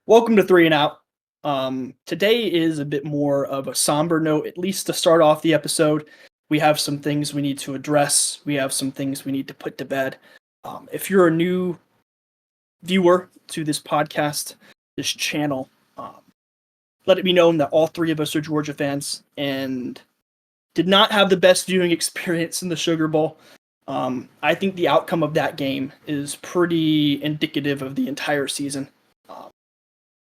Welcome to Three and Out. Today is a bit more of a somber note, at least to start off the episode. We have some things we need to address. We have some things we need to put to bed. If you're a new viewer to this podcast, this channel, let it be known that all three of us are Georgia fans and did not have the best viewing experience in the Sugar Bowl. I think the outcome of that game is pretty indicative of the entire season.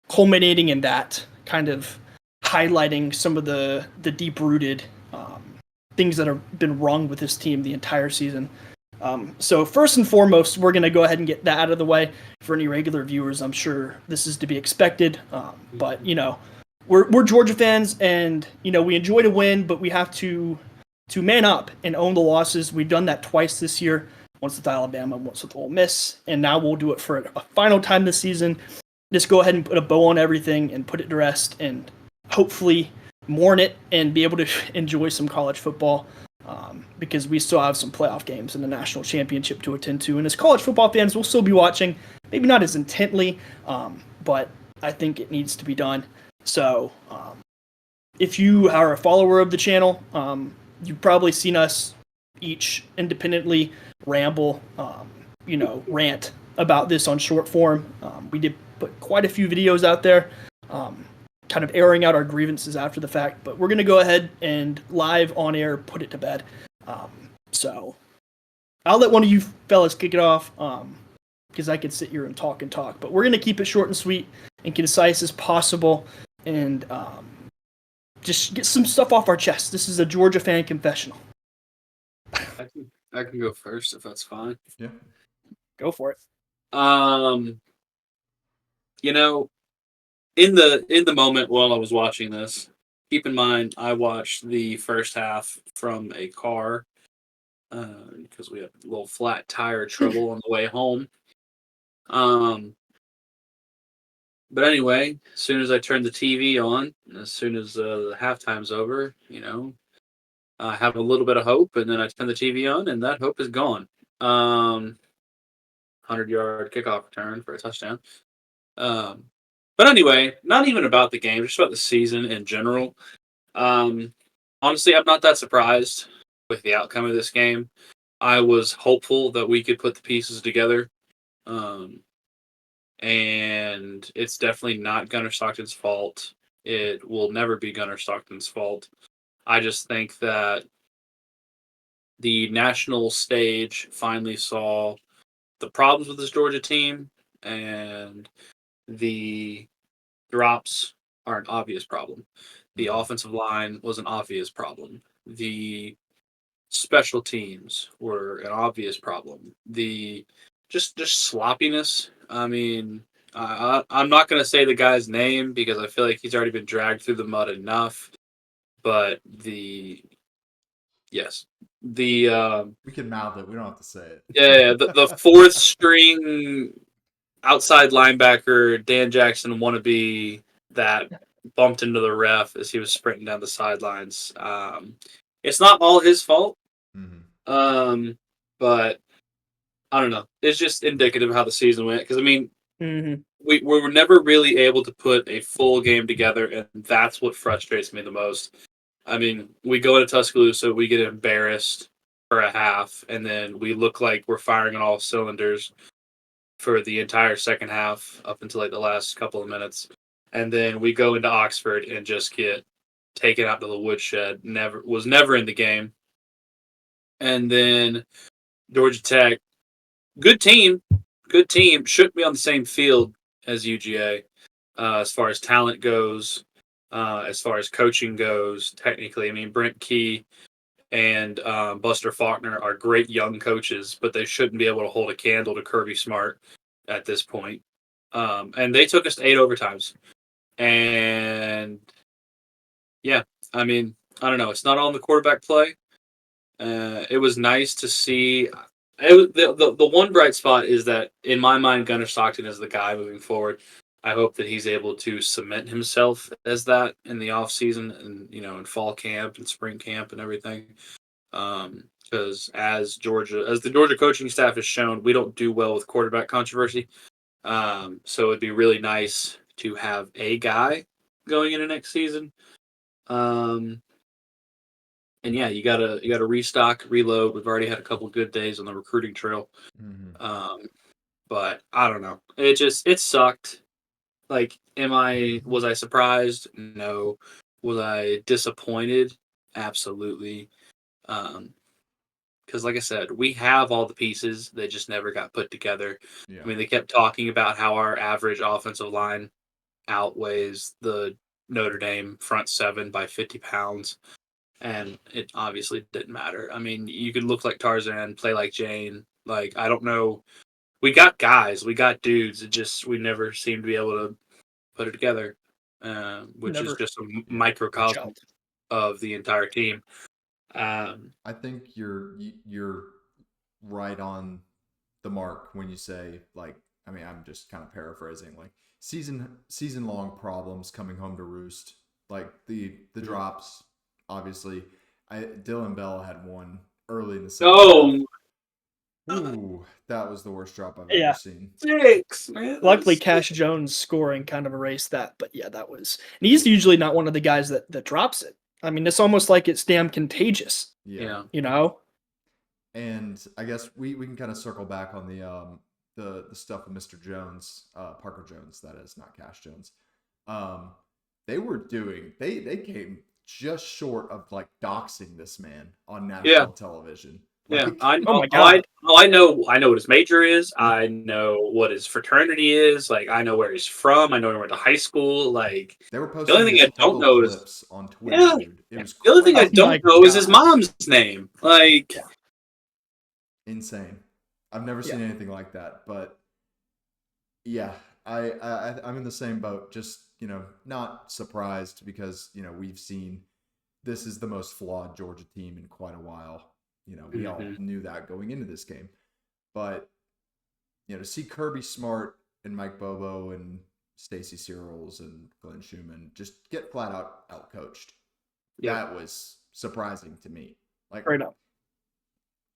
Culminating in that, kind of highlighting some of the deep-rooted things that have been wrong with this team the entire season. So first and foremost, we're going to go ahead and get that out of the way. For any regular viewers, I'm sure this is to be expected. But, we're Georgia fans, and, we enjoy to win, but we have to man up and own the losses. We've done that twice this year, once with Alabama, once with Ole Miss, and now we'll do it for a final time this season. Just go ahead and put a bow on everything and put it to rest and hopefully mourn it and be able to enjoy some college football because we still have some playoff games and the national championship to attend to. And as college football fans, we'll still be watching, maybe not as intently, but I think it needs to be done. So if you are a follower of the channel, you've probably seen us each independently ramble, rant about this on short form. We did put quite a few videos out there, kind of airing out our grievances after the fact, but we're going to go ahead and live on air put it to bed. So I'll let one of you fellas kick it off, because I could sit here and talk, but we're going to keep it short and sweet and concise as possible and just get some stuff off our chest. This is a Georgia fan confessional. I can go first if that's fine. Yeah. Go for it. In the moment while I was watching this, keep in mind I watched the first half from a car because we had a little flat tire trouble on the way home. But anyway, as soon as I turned the TV on, as soon as the halftime's over, I have a little bit of hope, and then I turn the TV on, and that hope is gone. 100-yard kickoff return for a touchdown. But anyway, not even about the game, just about the season in general. Honestly, I'm not that surprised with the outcome of this game. I was hopeful that we could put the pieces together. And it's definitely not Gunnar Stockton's fault. It will never be Gunnar Stockton's fault. I just think that the national stage finally saw the problems with this Georgia team, and the drops are an obvious problem. The offensive line was an obvious problem. The special teams were an obvious problem. The just sloppiness. I mean, I'm not going to say the guy's name because I feel like he's already been dragged through the mud enough. But we can mouth it. We don't have to say it. Yeah, the fourth string outside linebacker, Dan Jackson wannabe that bumped into the ref as he was sprinting down the sidelines. It's not all his fault, but I don't know. It's just indicative of how the season went. Because, I mean, we were never really able to put a full game together, and that's what frustrates me the most. I mean, we go into Tuscaloosa, we get embarrassed for a half, and then we look like we're firing on all cylinders for the entire second half up until like the last couple of minutes. And then we go into Oxford and just get taken out to the woodshed. Was never in the game. And then Georgia Tech, good team, shouldn't be on the same field as UGA as far as talent goes, as far as coaching goes. Technically, I mean, Brent Key and Buster Faulkner are great young coaches, but they shouldn't be able to hold a candle to Kirby Smart at this point. And they took us to 8 overtimes. And yeah, I mean, I don't know. It's not all in the quarterback play. It was nice to see. The one bright spot is that, in my mind, Gunnar Stockton is the guy moving forward. I hope that he's able to cement himself as that in the off season and in fall camp and spring camp and everything. Because as the Georgia coaching staff has shown, we don't do well with quarterback controversy. So it'd be really nice to have a guy going into next season. And yeah, you gotta restock, reload. We've already had a couple good days on the recruiting trail. Mm-hmm. But I don't know. It sucked. Like, was I surprised? No. Was I disappointed? Absolutely. Because like I said, we have all the pieces. They just never got put together. Yeah. I mean, they kept talking about how our average offensive line outweighs the Notre Dame front seven by 50 pounds. And it obviously didn't matter. I mean, you could look like Tarzan, play like Jane. Like, I don't know. We got guys, we got dudes. It just, we never seem to be able to put it together, which is Never just a microcosm gelled. of the entire team. I think you're right on the mark when you say, like, I mean, I'm just kind of paraphrasing, like season long problems coming home to roost, like the drops. Obviously, Dylan Bell had one early in the second half. Ooh, that was the worst drop I've ever Yeah. seen. 6, man. Luckily, Cash Jones scoring kind of erased that. But yeah, that was. And he's usually not one of the guys that drops it. I mean, it's almost like it's damn contagious. Yeah. You know? And I guess we can kind of circle back on the stuff with Mr. Jones, Parker Jones, that is, not Cash Jones. They were doing they came just short of like doxing this man on national television. Yeah, Like, I know. Oh my God. I know what his major is. I know what his fraternity is. Like, I know where he's from. I know he went to high school. Like, they were the posting only thing these I don't puzzle know is clips on Twitter, yeah. dude. It was The only thing I crazy. Oh my don't know is his God. mom's name. Like, Insane. I've never seen anything like that. But yeah, I'm in the same boat. Just, not surprised because, we've seen this is the most flawed Georgia team in quite a while. We all knew that going into this game. But, to see Kirby Smart and Mike Bobo and Stacy Searles and Glenn Schumann just get flat out coached. That was surprising to me. Like, Right up.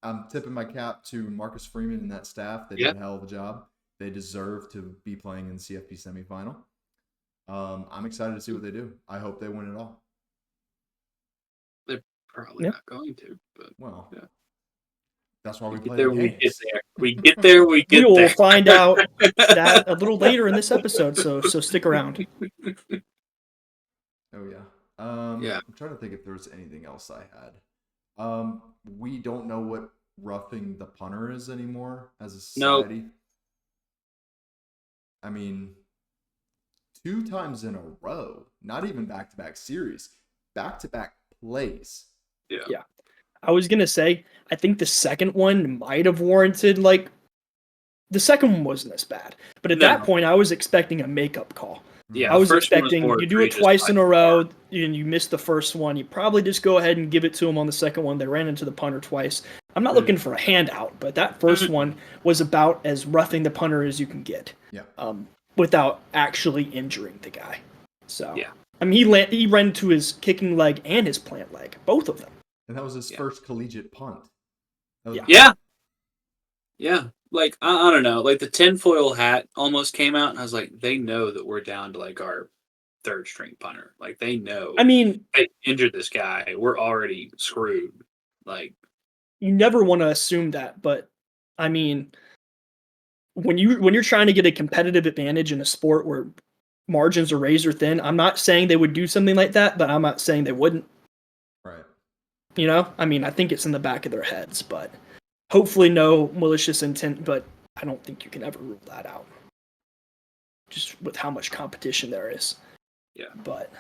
I'm tipping my cap to Marcus Freeman and that staff. They did a hell of a job. They deserve to be playing in the CFP semifinal. I'm excited to see what they do. I hope they win it all. they're probably not going to. But that's why we play there. the games. We get there. We We get will there. find out that a little later in this episode. So stick around. Oh yeah. I'm trying to think if there was anything else I had. We don't know what roughing the punter is anymore as a society. Nope. I mean, 2 times in a row, not even back-to-back series, back-to-back plays. Yeah. I was gonna say, I think the second one might have warranted, like, the second one wasn't as bad. But at that point, I was expecting a makeup call. Yeah, I was expecting you do it twice in a row and you miss the first one. You probably just go ahead and give it to them on the second one. They ran into the punter twice. I'm not looking for a handout, but that first one was about as roughing the punter as you can get. Yeah. Without actually injuring the guy. So yeah. I mean, he ran into his kicking leg and his plant leg, both of them. And that was his first collegiate punt. Yeah. Like, I don't know. Like, the tinfoil hat almost came out, and I was like, they know that we're down to, like, our third string punter. Like, they know. I mean, they injured this guy. We're already screwed. Like, you never want to assume that, but I mean, when you're trying to get a competitive advantage in a sport where margins are razor thin, I'm not saying they would do something like that, but I'm not saying they wouldn't. Right. I mean, I think it's in the back of their heads, but hopefully no malicious intent, but I don't think you can ever rule that out. Just with how much competition there is. Yeah. But.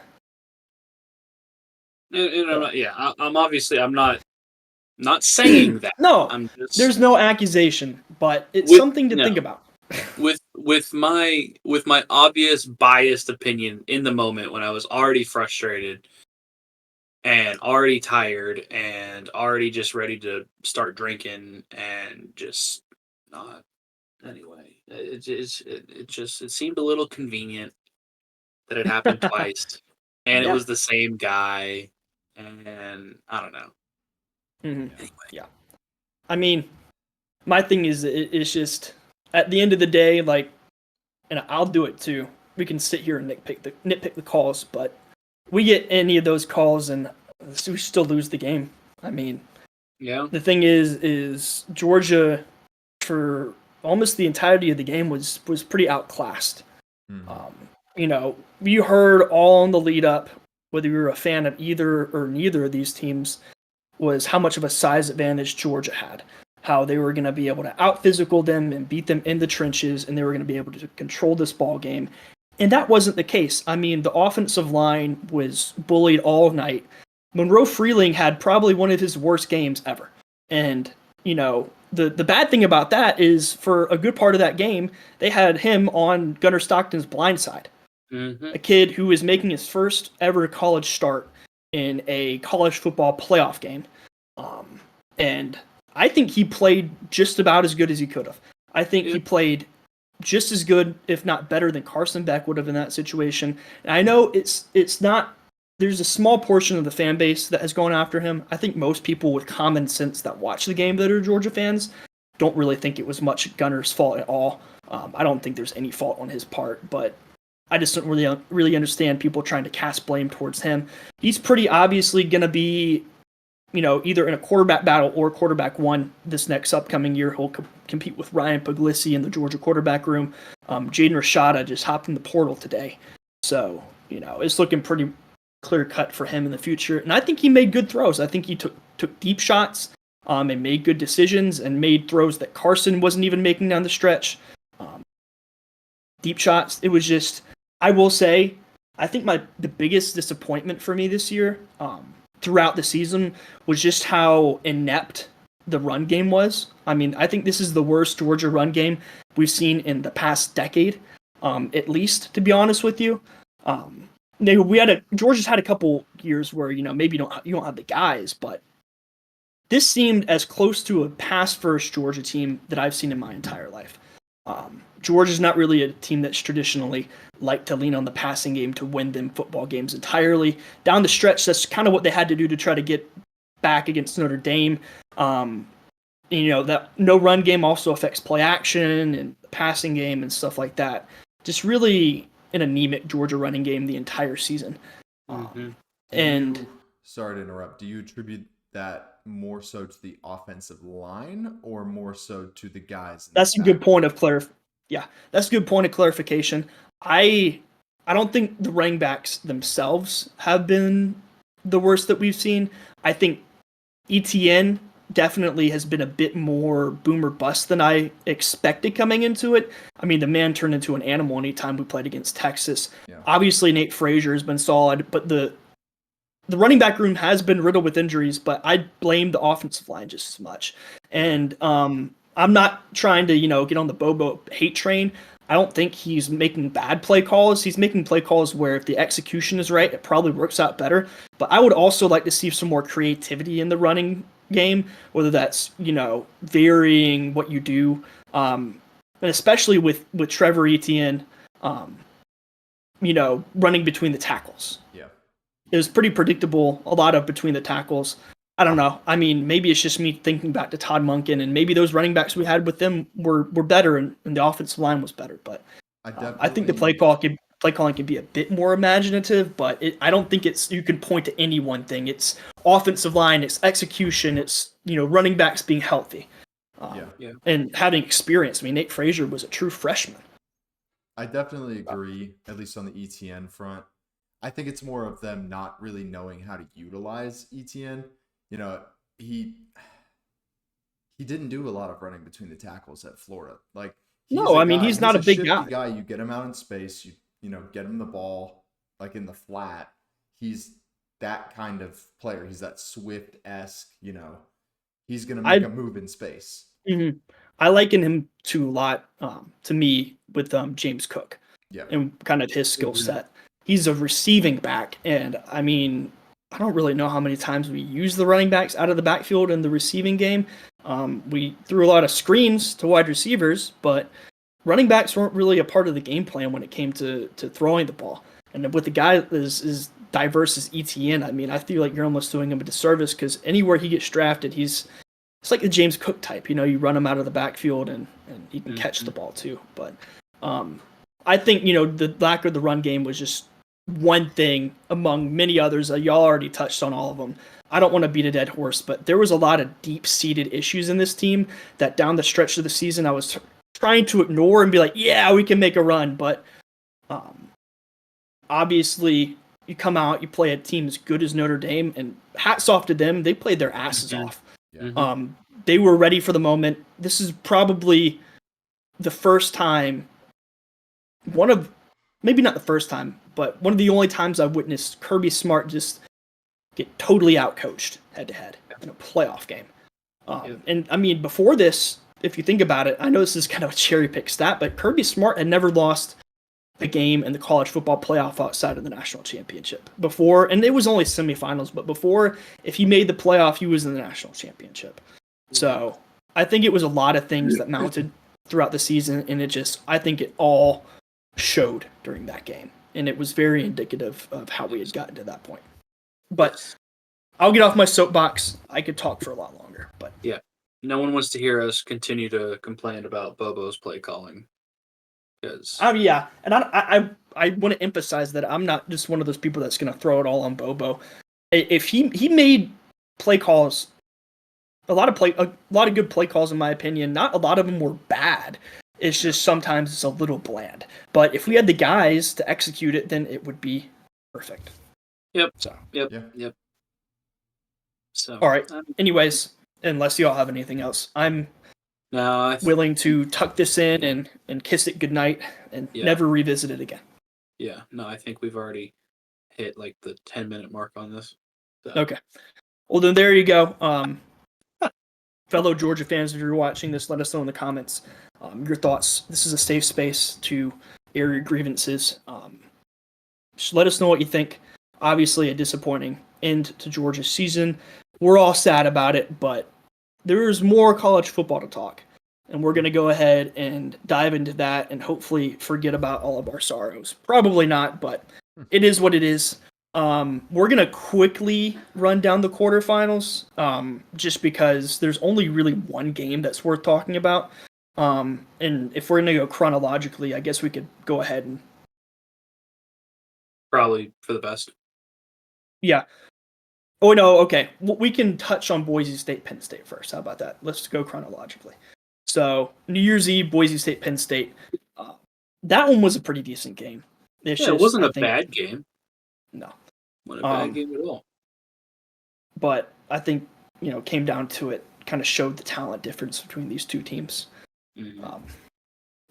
I'm obviously, I'm not saying that. No, there's no accusation, but it's something to think about. with my obvious biased opinion in the moment when I was already frustrated and already tired and already just ready to start drinking and just not. Anyway, it seemed a little convenient that it happened twice, and it was the same guy, and I don't know. Mm-hmm. Anyway. Yeah, I mean, my thing is it's just at the end of the day, like, and I'll do it too. we can sit here and nitpick the calls, but we get any of those calls and we still lose the game. I mean, yeah. The thing is Georgia for almost the entirety of the game was pretty outclassed. You heard all in the lead up, whether you were a fan of either or neither of these teams, was how much of a size advantage Georgia had. How they were going to be able to out-physical them and beat them in the trenches, and they were going to be able to control this ball game. And that wasn't the case. I mean, the offensive line was bullied all night. Monroe Freeling had probably one of his worst games ever. And, the bad thing about that is for a good part of that game, they had him on Gunnar Stockton's blind side. A kid who was making his first ever college start in a college football playoff game. And I think he played just about as good as he could have. I think he played just as good, if not better, than Carson Beck would have in that situation. And I know it's not. There's a small portion of the fan base that has gone after him. I think most people with common sense that watch the game that are Georgia fans don't really think it was much Gunner's fault at all. I don't think there's any fault on his part, but I just don't really understand people trying to cast blame towards him. He's pretty obviously going to be, either in a quarterback battle or quarterback one this next upcoming year. He'll compete with Ryan Puglisi in the Georgia quarterback room. Jaden Rashada just hopped in the portal today. So, it's looking pretty clear cut for him in the future. And I think he made good throws. I think he took deep shots and made good decisions and made throws that Carson wasn't even making down the stretch. Deep shots. It was just, I will say, I think the biggest disappointment for me this year throughout the season was just how inept the run game was. I mean, I think this is the worst Georgia run game we've seen in the past decade, at least, to be honest with you. Georgia's had a couple years where, maybe you don't have the guys, but this seemed as close to a pass-first Georgia team that I've seen in my entire life. Georgia's not really a team that's traditionally liked to lean on the passing game to win them football games entirely. Down the stretch, that's kind of what they had to do to try to get back against Notre Dame. That no run game also affects play action and the passing game and stuff like that. Just really an anemic Georgia running game the entire season. Sorry to interrupt. Do you attribute that more so to the offensive line or more so to the guys? That's a good point of that's a good point of clarification. I don't think the running backs themselves have been the worst that we've seen. I think ETN definitely has been a bit more boom or bust than I expected coming into it. I mean, the man turned into an animal anytime we played against Texas. Yeah. Obviously, Nate Frazier has been solid, but the running back room has been riddled with injuries, but I blame the offensive line just as much. And I'm not trying to, get on the Bobo hate train. I don't think he's making bad play calls. He's making play calls where if the execution is right, it probably works out better. But I would also like to see some more creativity in the running game, whether that's, varying what you do. And especially with Trevor Etienne, running between the tackles. Yeah. It was pretty predictable, a lot of between the tackles. I don't know. I mean, maybe it's just me thinking back to Todd Monken, and maybe those running backs we had with them were better, and the offensive line was better. But I think the play calling can be a bit more imaginative, but I don't think you can point to any one thing. It's offensive line, it's execution, it's running backs being healthy, and having experience. I mean, Nate Frazier was a true freshman. I definitely agree, at least on the ETN front. I think it's more of them not really knowing how to utilize ETN. He didn't do a lot of running between the tackles at Florida. Like, he's not a big guy. You get him out in space, you get him the ball like in the flat. He's that kind of player. He's that Swift-esque, he's gonna make a move in space. Mm-hmm. I liken him to a lot to me with James Cook and kind of his skill set. He's a receiving back, and I mean, I don't really know how many times we use the running backs out of the backfield in the receiving game. We threw a lot of screens to wide receivers, but running backs weren't really a part of the game plan when it came to throwing the ball. And with the guy as diverse as ETN, I mean, I feel like you're almost doing him a disservice because anywhere he gets drafted, it's like the James Cook type. You run him out of the backfield and he can catch the ball too. But I think, the lack of the run game was just one thing among many others. Y'all already touched on all of them. I don't want to beat a dead horse, but there was a lot of deep-seated issues in this team that down the stretch of the season I was trying to ignore and be like, yeah, we can make a run. But obviously, you come out, you play a team as good as Notre Dame, and hats off to them. They played their asses off. Yeah. They were ready for the moment. This is probably the first time, maybe not the first time, but one of the only times I've witnessed Kirby Smart just get totally outcoached head-to-head in a playoff game. And, I mean, before this, if you think about it, I know this is kind of a cherry-pick stat, but Kirby Smart had never lost a game in the college football playoff outside of the national championship before, and it was only semifinals, but before, if he made the playoff, he was in the national championship. So I think it was a lot of things that mounted throughout the season, and I think it all showed during that game, and it was very indicative of how we had gotten to that point. But I'll get off my soapbox. I could talk for a lot longer, but yeah, no one wants to hear us continue to complain about Bobo's play calling. Yeah, and I want to emphasize that I'm not just one of those people that's going to throw it all on Bobo. If he made play calls, a lot of good play calls in my opinion. Not a lot of them were bad. It's just sometimes it's a little bland. But if we had the guys to execute it, then it would be perfect. Yep. So. Yep. So. All right. Anyways, unless y'all have anything else, I'm willing to tuck this in and kiss it goodnight and never revisit it again. Yeah. No, I think we've already hit like the 10-minute mark on this. So. Okay. Well, then there you go. Fellow Georgia fans, if you're watching this, let us know in the comments your thoughts. This is a safe space to air your grievances. Just let us know what you think. Obviously, a disappointing end to Georgia's season. We're all sad about it, but there is more college football to talk. And we're going to go ahead and dive into that and hopefully forget about all of our sorrows. Probably not, but it is what it is. We're going to quickly run down the quarterfinals just because there's only really one game that's worth talking about. And if we're going to go chronologically, I guess we could go ahead and... Probably for the best. Yeah. Oh, no, okay. We can touch on Boise State, Penn State first. How about that? Let's go chronologically. So, New Year's Eve, Boise State, Penn State. That one was a pretty decent game. It wasn't a bad game. No. Wasn't a bad game at all. But I think, came down to it, kind of showed the talent difference between these two teams. Mm-hmm.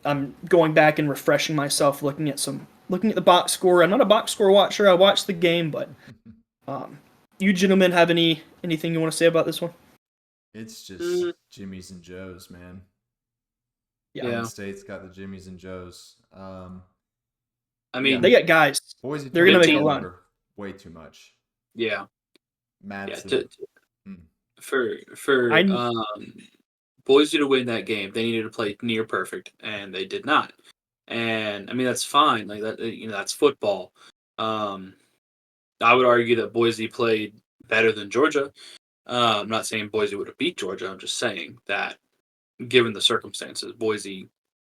I'm going back and refreshing myself, looking at the box score. I'm not a box score watcher. I watched the game, but you gentlemen have anything you want to say about this one? It's just Jimmy's and Joe's, man. Yeah. Penn State's got the Jimmy's and Joe's. I mean, they got guys. Boise, they're gonna make a run. Way too much. Yeah. Madsen. For Boise to win that game, they needed to play near perfect, and they did not. And I mean, that's fine. Like that, that's football. I would argue that Boise played better than Georgia. I'm not saying Boise would have beat Georgia. I'm just saying that, given the circumstances, Boise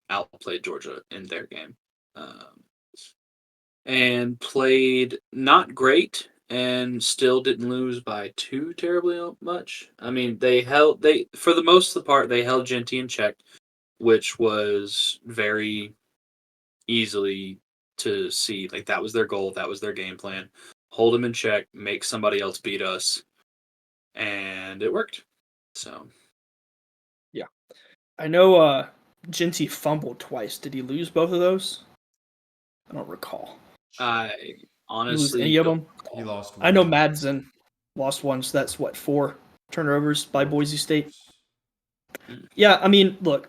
outplayed Georgia in their game, and played not great, and still didn't lose by too terribly much. I mean, for the most of the part, they held Genty in check, which was very easily to see. Like, that was their goal. That was their game plan. Hold him in check, make somebody else beat us. And it worked. So. Yeah. I know Genty fumbled twice. Did he lose both of those? I don't recall. I honestly any of them? He lost one. I know Madsen lost one, so that's 4 turnovers by Boise State. Yeah, I mean, look,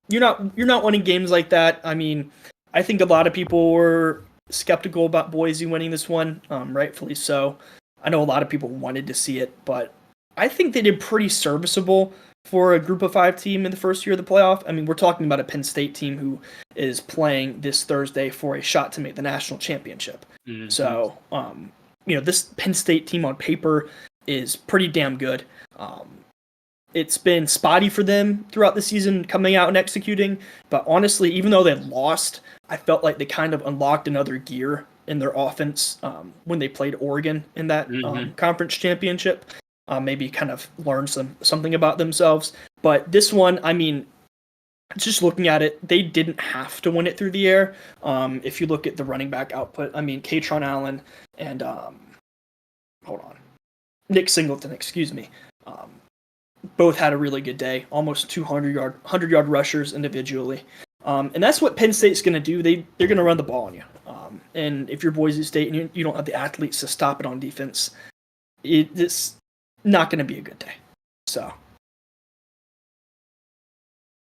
you're not winning games like that. I mean, I think a lot of people were skeptical about Boise winning this one, rightfully so. I know a lot of people wanted to see it, but I think they did pretty serviceable for a Group of 5 team in the first year of the playoff. I mean, we're talking about a Penn State team who is playing this Thursday for a shot to make the national championship. Mm-hmm. So, this Penn State team on paper is pretty damn good. it's been spotty for them throughout the season coming out and executing. But honestly, even though they lost, I felt like they kind of unlocked another gear in their offense when they played Oregon in that conference championship. Maybe kind of learned something about themselves. But this one, I mean, just looking at it, they didn't have to win it through the air. If you look at the running back output, I mean, Katron Allen and Nick Singleton, excuse me, both had a really good day, almost 100-yard rushers individually. And that's what Penn State's going to do. They're going to run the ball on you. And if you're Boise State and you don't have the athletes to stop it on defense, it's not going to be a good day. So.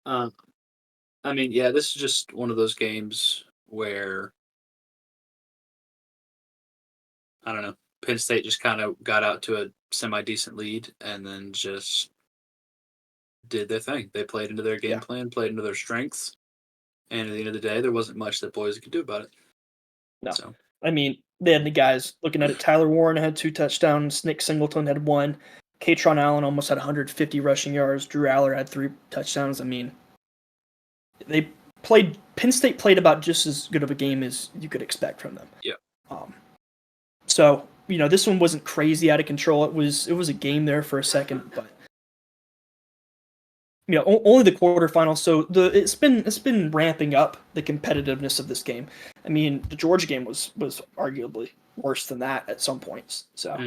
I mean, yeah, this is just one of those games where, I don't know, Penn State just kind of got out to a semi-decent lead and then just did their thing. They played into their game plan, played into their strengths, and at the end of the day, there wasn't much that Boise could do about it. No. So. I mean, they had the guys looking at it. Tyler Warren had 2 touchdowns. Nick Singleton had 1. Katron Allen almost had 150 rushing yards. Drew Aller had 3 touchdowns. I mean, Penn State played about just as good of a game as you could expect from them. Yeah. So, this one wasn't crazy out of control. It was a game there for a second, but only the quarterfinals. So it's been ramping up the competitiveness of this game. I mean, the Georgia game was arguably worse than that at some points. So,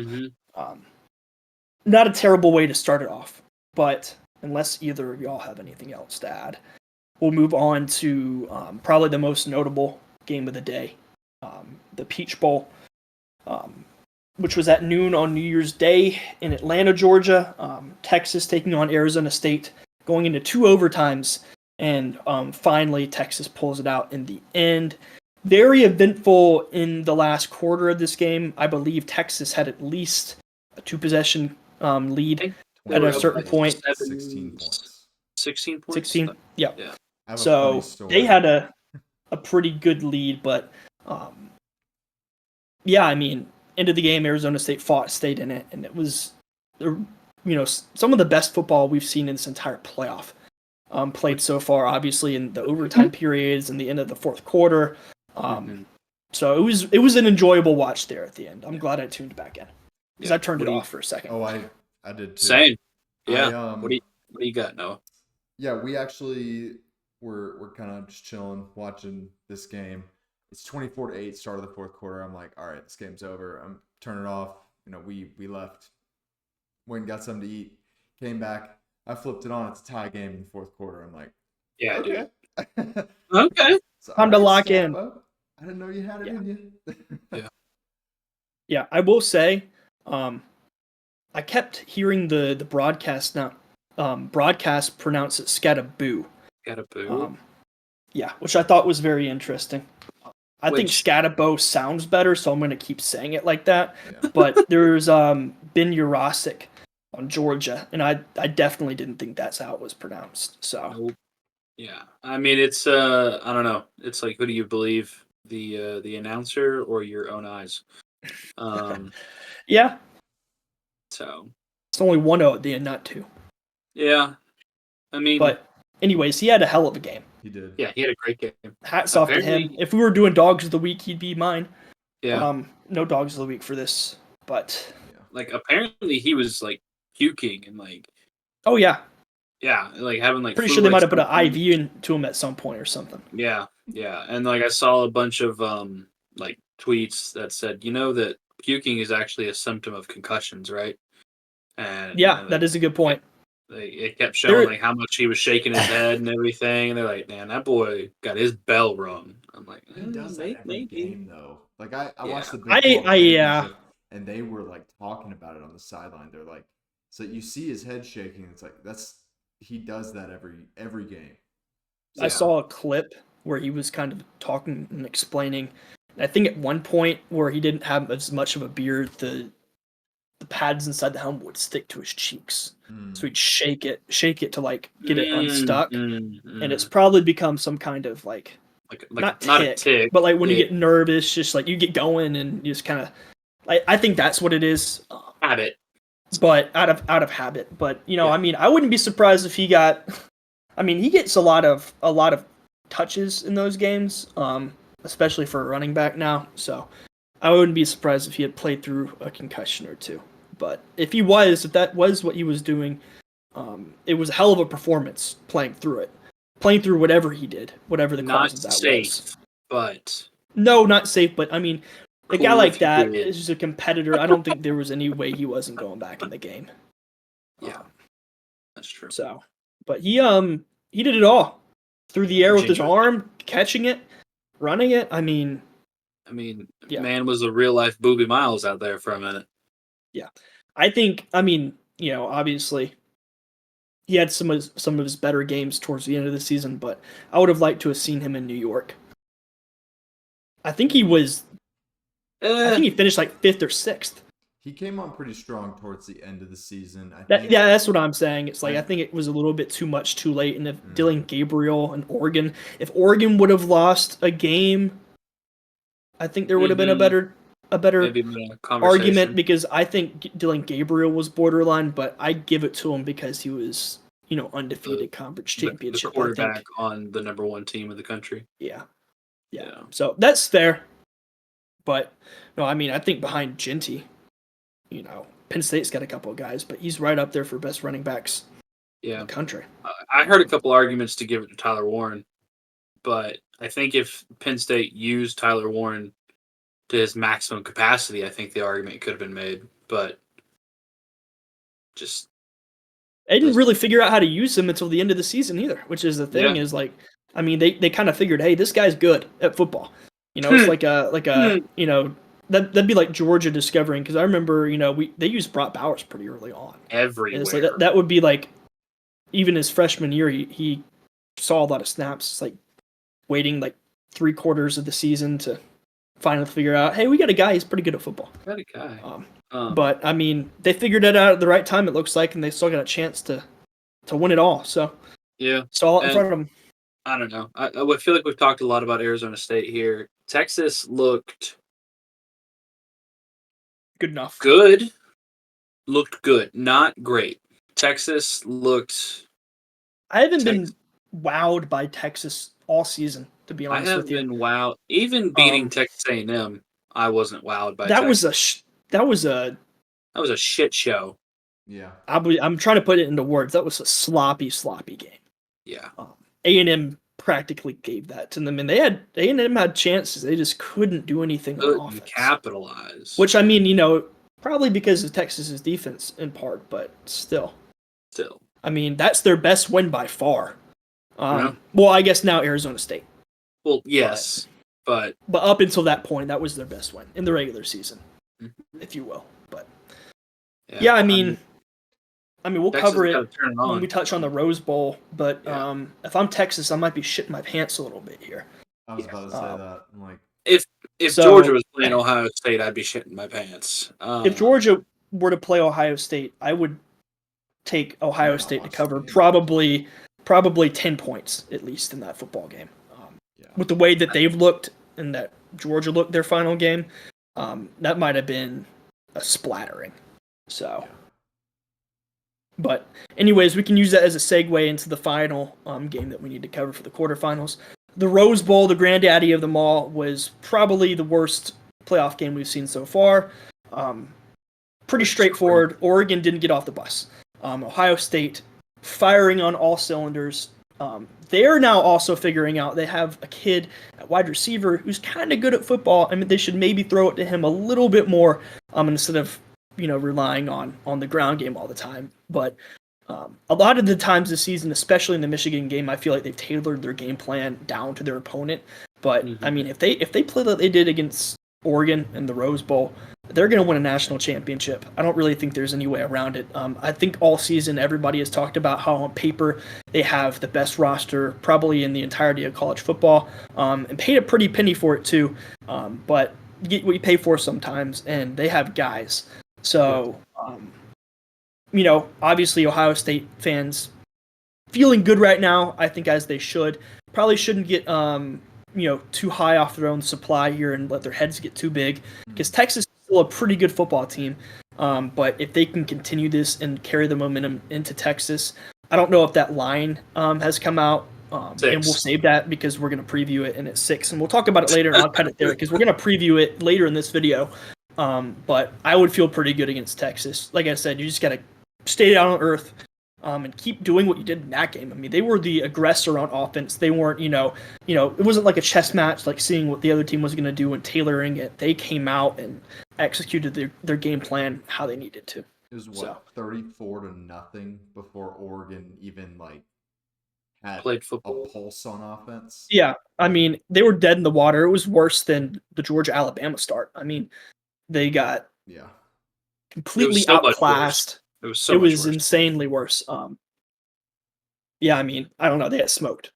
not a terrible way to start it off. But unless either of y'all have anything else to add, we'll move on to probably the most notable game of the day, the Peach Bowl, which was at noon on New Year's Day in Atlanta, Georgia. Texas taking on Arizona State, going into 2 overtimes, and finally Texas pulls it out in the end. Very eventful in the last quarter of this game. I believe Texas had at least a 2-possession lead at a certain point. 16 points. 16 points? 16? Yeah. So they had a pretty good lead, but I mean, end of the game, Arizona State stayed in it, and it was, some of the best football we've seen in this entire playoff played so far, obviously in the overtime periods and the end of the fourth quarter. So it was an enjoyable watch there at the end. I'm glad I tuned back in because I turned it off for a second. Oh, I did too. Same. Yeah. What do you got, Noah? Yeah, we actually we're kind of just chilling, watching this game. It's 24-8, start of the fourth quarter. I'm like, all right, this game's over. I'm turning it off. We left, went and got something to eat, came back. I flipped it on. It's a tie game in the fourth quarter. I'm like, yeah, okay. Dude. Okay. So, time to lock in. I didn't know you had it in you. Yeah, I will say, I kept hearing the broadcast pronounce it Scataboo. Scataboo. Yeah, which I thought was very interesting. I think Scatabo sounds better, so I'm going to keep saying it like that. Yeah. But there's Ben Urosic on Georgia, and I definitely didn't think that's how it was pronounced. So, nope. Yeah, I mean it's I don't know. It's like, who do you believe, the announcer or your own eyes? Yeah. So it's only 1-0 at the end, not 2. Yeah, I mean, but anyways, he had a hell of a game. He did. Yeah, he had a great game. Hats off to him. If we were doing dogs of the week, he'd be mine. Yeah. No dogs of the week for this, but like apparently he was like puking and like. Oh yeah. Yeah, like having like. Pretty sure they might have put an IV into him at some point or something. Yeah, and like I saw a bunch of like tweets that said, that puking is actually a symptom of concussions, right? And that is a good point. It kept showing like how much he was shaking his head and everything, and they're like, "Man, that boy got his bell rung." I'm like, he does that every game though. Like I watched the Big 12 and they were like talking about it on the sideline. They're like, so you see his head shaking. It's like he does that every game. So, I saw a clip where he was kind of talking and explaining. I think at one point where he didn't have as much of a beard, the pads inside the helmet would stick to his cheeks. So he'd shake it to like get it unstuck. And it's probably become some kind of like not a tick, but like when you get nervous, just like you get going and you just kind of I think that's what it is. Habit. but out of habit. But I mean, I wouldn't be surprised if he got. I mean, he gets a lot of touches in those games, especially for a running back now. So I wouldn't be surprised if he had played through a concussion or two. But if that was what he was doing, it was a hell of a performance playing through whatever he did, whatever the cause of that was. But no, not safe. But I mean, a guy like that is just a competitor. I don't think there was any way he wasn't going back in the game. Yeah, that's true. So, but he did it all through the air with his arm, catching it, running it. I mean, man was a real life Booby Miles out there for a minute. Yeah, I think. I mean, obviously, he had some of his better games towards the end of the season, but I would have liked to have seen him in New York. I think he was. I think he finished like 5th or 6th. He came on pretty strong towards the end of the season. Yeah, that's what I'm saying. It's like I think it was a little bit too much too late. And if Dylan Gabriel and if Oregon would have lost a game, I think there would have been a better argument, because I think Dylan Gabriel was borderline, but I give it to him because he was undefeated conference championship. The quarterback on the number 1 team in the country. Yeah. So that's fair. But no, I mean, I think behind Ginty, Penn State's got a couple of guys, but he's right up there for best running backs in the country. I heard a couple arguments to give it to Tyler Warren, but I think if Penn State used Tyler Warren to his maximum capacity, I think the argument could have been made. But they didn't really figure out how to use him until the end of the season either, which is the thing. Is like, I mean, they kind of figured, hey, this guy's good at football. It's like a that'd be like Georgia discovering, because I remember they used Brock Bowers pretty early on everywhere. And it's like that would be like, even his freshman year, he saw a lot of snaps. It's like waiting like 3/4 of the season to finally figure out, hey, we got a guy. He's pretty good at football. Got a guy. But I mean, they figured it out at the right time. It looks like, and they still got a chance to win it all. So it's all in front of them. I don't know. I feel like we've talked a lot about Arizona State here. Texas looked good enough. Looked good, not great. Texas looked. I haven't been wowed by Texas all season, to be honest with you. I have been wowed. Even beating Texas A&M, I wasn't wowed by. That Texas. That was a shit show. Yeah, I'm trying to put it into words. That was a sloppy game. Yeah. A&M practically gave that to them, and A&M had chances. They just couldn't do anything on offense. Capitalize. Which, I mean, probably because of Texas's defense in part, but still. I mean, that's their best win by far. Well, I guess now Arizona State. Well, yes, but up until that point, that was their best win in the regular season, if you will. But yeah, I mean, we'll Texas cover it when we touch on the Rose Bowl. But if I'm Texas, I might be shitting my pants a little bit here. I was about to say that. I'm like, if Georgia was playing Ohio State, I'd be shitting my pants. If Georgia were to play Ohio State, I would take Ohio State to cover probably 10 points at least in that football game. With the way that they've looked and that Georgia looked their final game, that might have been a splattering. So, but anyways, we can use that as a segue into the final game that we need to cover for the quarterfinals. The Rose Bowl, the granddaddy of them all, was probably the worst playoff game we've seen so far. Pretty straightforward. Oregon didn't get off the bus. Ohio State firing on all cylinders. They are now also figuring out they have a kid at wide receiver who's kind of good at football. I mean, they should maybe throw it to him a little bit more instead of relying on the ground game all the time. But a lot of the times this season, especially in the Michigan game, I feel like they've tailored their game plan down to their opponent. But I mean, if they play like they did against Oregon in the Rose Bowl, they're going to win a national championship. I don't really think there's any way around it. I think all season everybody has talked about how on paper they have the best roster probably in the entirety of college football, and paid a pretty penny for it too. But you get what you pay for sometimes, and they have guys. So, obviously Ohio State fans feeling good right now, I think, as they should. Probably shouldn't get too high off their own supply here and let their heads get too big, because Texas is still a pretty good football team. But if they can continue this and carry the momentum into Texas, I don't know if that line has come out. And we'll save that because we're going to preview it, and it's 6. And we'll talk about it later, and I'll cut it there because we're going to preview it later in this video. But I would feel pretty good against Texas. Like I said, you just got to stay down on earth and keep doing what you did in that game. I mean, they were the aggressor on offense. They weren't, it wasn't like a chess match, like seeing what the other team was going to do and tailoring it. They came out and executed their game plan how they needed to. It was 34-0 before Oregon even had played football. A pulse on offense. Yeah, I mean, they were dead in the water. It was worse than the Georgia-Alabama start. I mean, they got completely outclassed. It was insanely worse. Yeah, I mean, I don't know. They got smoked.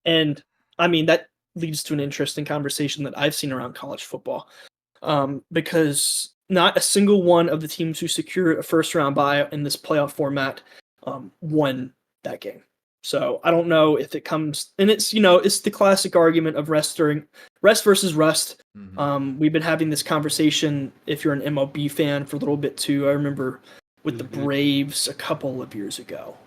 And, I mean, that leads to an interesting conversation that I've seen around college football. Because not a single one of the teams who secured a first-round bye in this playoff format won that game. So I don't know if it comes, and it's it's the classic argument of rest versus rust. We've been having this conversation if you're an MLB fan for a little bit too. I remember with the Braves a couple of years ago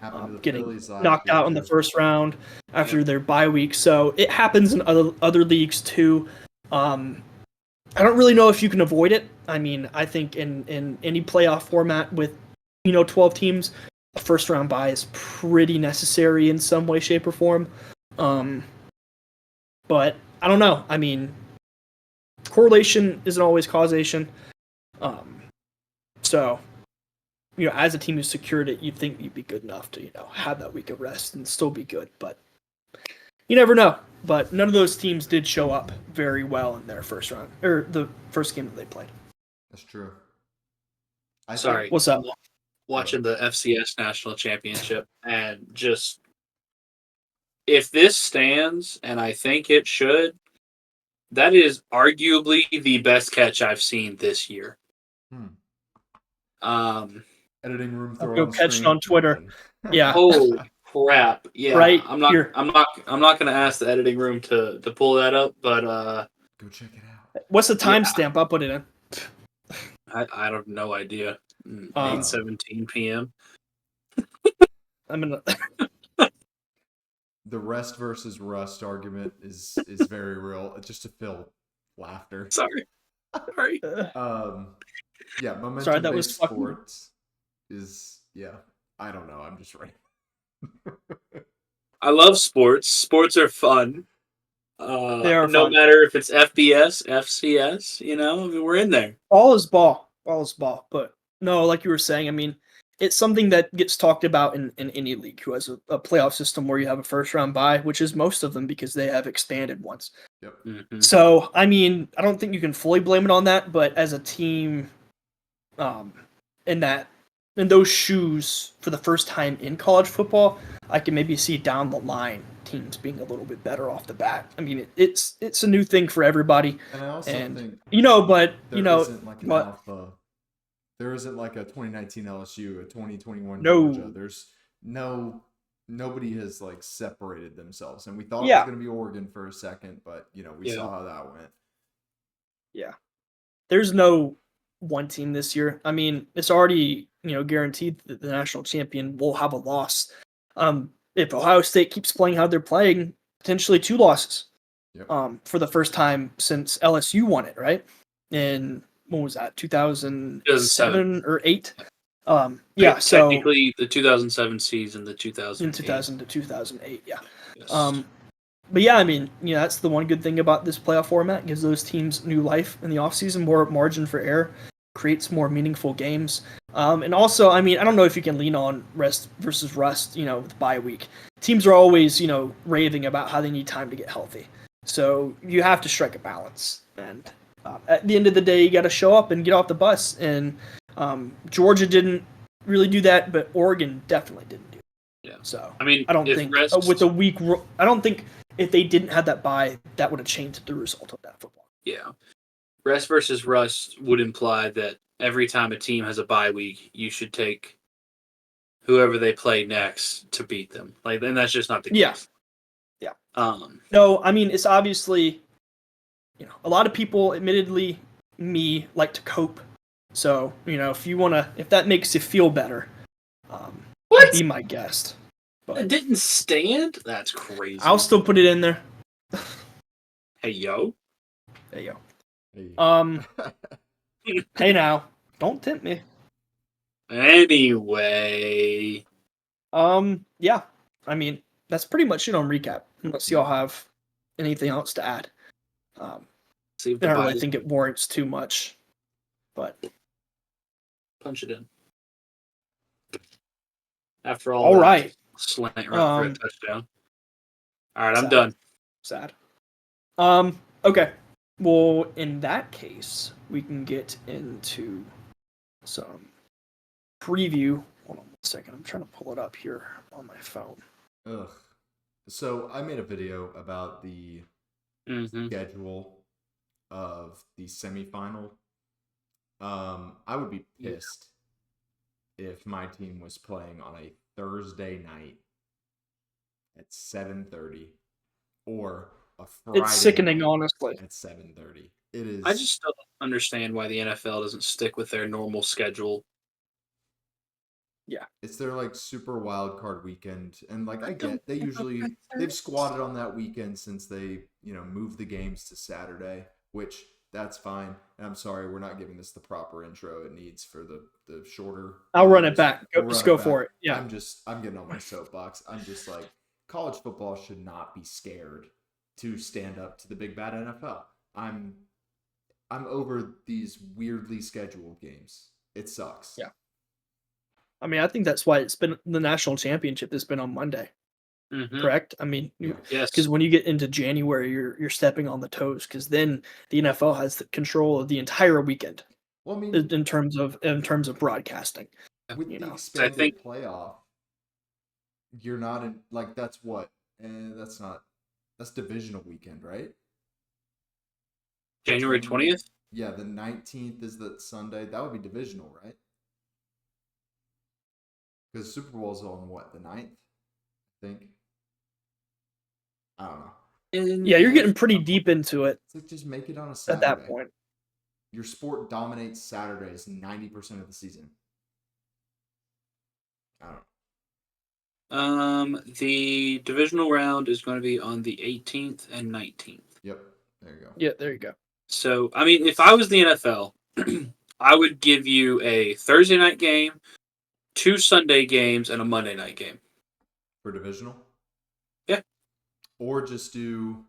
getting knocked out in the first round after their bye week. So it happens in other leagues too. I don't really know if you can avoid it. I mean, I think in any playoff format with 12 teams, a first round bye is pretty necessary in some way, shape, or form. But I don't know. I mean, correlation isn't always causation. So, as a team who secured it, you'd think you'd be good enough to, have that week of rest and still be good. But you never know. But none of those teams did show up very well in their first round, or the first game that they played. That's true. What's up? Watching the FCS National Championship, and just, if this stands, and I think it should, that is arguably the best catch I've seen this year. Editing room throw go catch it on Twitter. Yeah. Holy crap! Yeah, right. I'm not going to ask the editing room to pull that up, but go check it out. What's the timestamp? I'll put it in. I have no idea. 8:17 p.m. I'm gonna. The rest versus rust argument is very real. Just to fill laughter. Sorry. Yeah, momentum-based sports is I don't know. I'm just right. I love sports. Sports are fun. They are no fun. Matter if it's FBS, FCS. We're in there. Ball is ball. Ball is ball. But no, like you were saying, I mean, it's something that gets talked about in any league who has a playoff system where you have a first round bye, which is most of them because they have expanded once. Yep. Mm-hmm. So, I mean, I don't think you can fully blame it on that, but as a team, in those shoes for the first time in college football, I can maybe see down the line teams being a little bit better off the bat. I mean, it's a new thing for everybody. And I also think isn't like an alpha. There isn't like a 2019 LSU, a 2021 No. Georgia. There's nobody has separated themselves, and we thought it was going to be Oregon for a second, but we saw how that went. Yeah, there's no one team this year. I mean, it's already guaranteed that the national champion will have a loss. If Ohio State keeps playing how they're playing, potentially 2 losses. Yep. For the first time since LSU won it, right? And when was that? 2007 or 8? So technically the 2007 season, the 2000 to 2008, yeah. Yes. But yeah, I mean, that's the one good thing about this playoff format. It gives those teams new life in the offseason, more margin for error, creates more meaningful games. And also, I mean, I don't know if you can lean on rest versus rust, with bye week. Teams are always, raving about how they need time to get healthy. So you have to strike a balance. And at the end of the day, you got to show up and get off the bus. And Georgia didn't really do that, but Oregon definitely didn't do it. Yeah. So I mean, I don't think with a week, I don't think if they didn't have that bye, that would have changed the result of that football. Yeah. Rest versus rust would imply that every time a team has a bye week, you should take whoever they play next to beat them. And that's just not the case. Yeah. No, I mean, it's obviously, a lot of people admittedly me like to cope. So, if that makes you feel better, What? be my guest. But It didn't stand? That's crazy. I'll still put it in there. Hey, yo. There you Hey. go. Hey now, don't tempt me. Anyway. Yeah. I mean, that's pretty much it on recap. Unless y'all have anything else to add. See if I the don't really bias think it warrants too much. But punch it in. After all, all that right. slant right for a touchdown. All right, I'm Sad. done. Sad. Okay. Well, in that case, we can get into some preview. Hold on 1 second. I'm trying to pull it up here on my phone. Ugh. So I made a video about the schedule of the semifinal. I would be pissed if my team was playing on a Thursday night at 7:30 or a Friday It's sickening, night honestly. at 7:30. It is. I just don't understand why the NFL doesn't stick with their normal schedule. Yeah. It's their like super wild card weekend, and like I get they've squatted on that weekend since they moved the games to Saturday, which that's fine. And I'm sorry, we're not giving this the proper intro it needs for the shorter. I'll run it back. We'll Just run go back. for it. Yeah. I'm getting on my soapbox. I'm just like, college football should not be scared to stand up to the big bad NFL. I'm over these weirdly scheduled games. It sucks. Yeah. I mean, I think that's why it's been the national championship has been on Monday. Correct? I mean, yes. Because when you get into January, you're stepping on the toes. Because then the NFL has the control of the entire weekend. Well, I mean, in terms of broadcasting, with the expanded playoff, you're not in like that's what, and that's divisional weekend, right? January 20th. Yeah, the 19th is that Sunday. That would be divisional, right? Because Super Bowl's on what, the 9th? I think. I don't know. Yeah, you're getting pretty deep into it. It's like just make it on a Saturday. At that point. Your sport dominates Saturdays 90% of the season. I don't know. The divisional round is going to be on the 18th and 19th. Yep, there you go. Yeah, there you go. So, I mean, if I was the NFL, I would give you a Thursday night game, 2 Sunday games, and a Monday night game. For divisional? Yeah. Or just do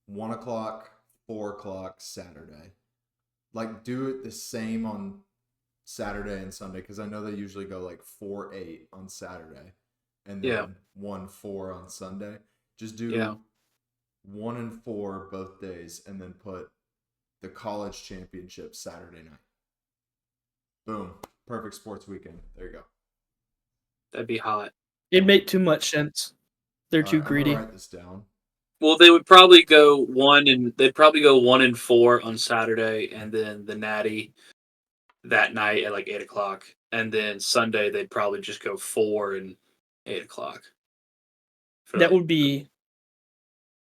1 o'clock, 4 o'clock Saturday. Like, do it the same on Saturday and Sunday, because I know they usually go like 4-8 on Saturday and then 1-4 on Sunday. Just do 1 and 4 both days and then put the college championship Saturday night. Boom. Perfect sports weekend. There you go. That'd be hot. It'd make too much sense. They're too greedy. I'm gonna write this down. Well, they would probably go 1 and 4 on Saturday, and then the Natty that night at like 8 o'clock, and then Sunday they'd probably just go 4 and 8 o'clock. That would be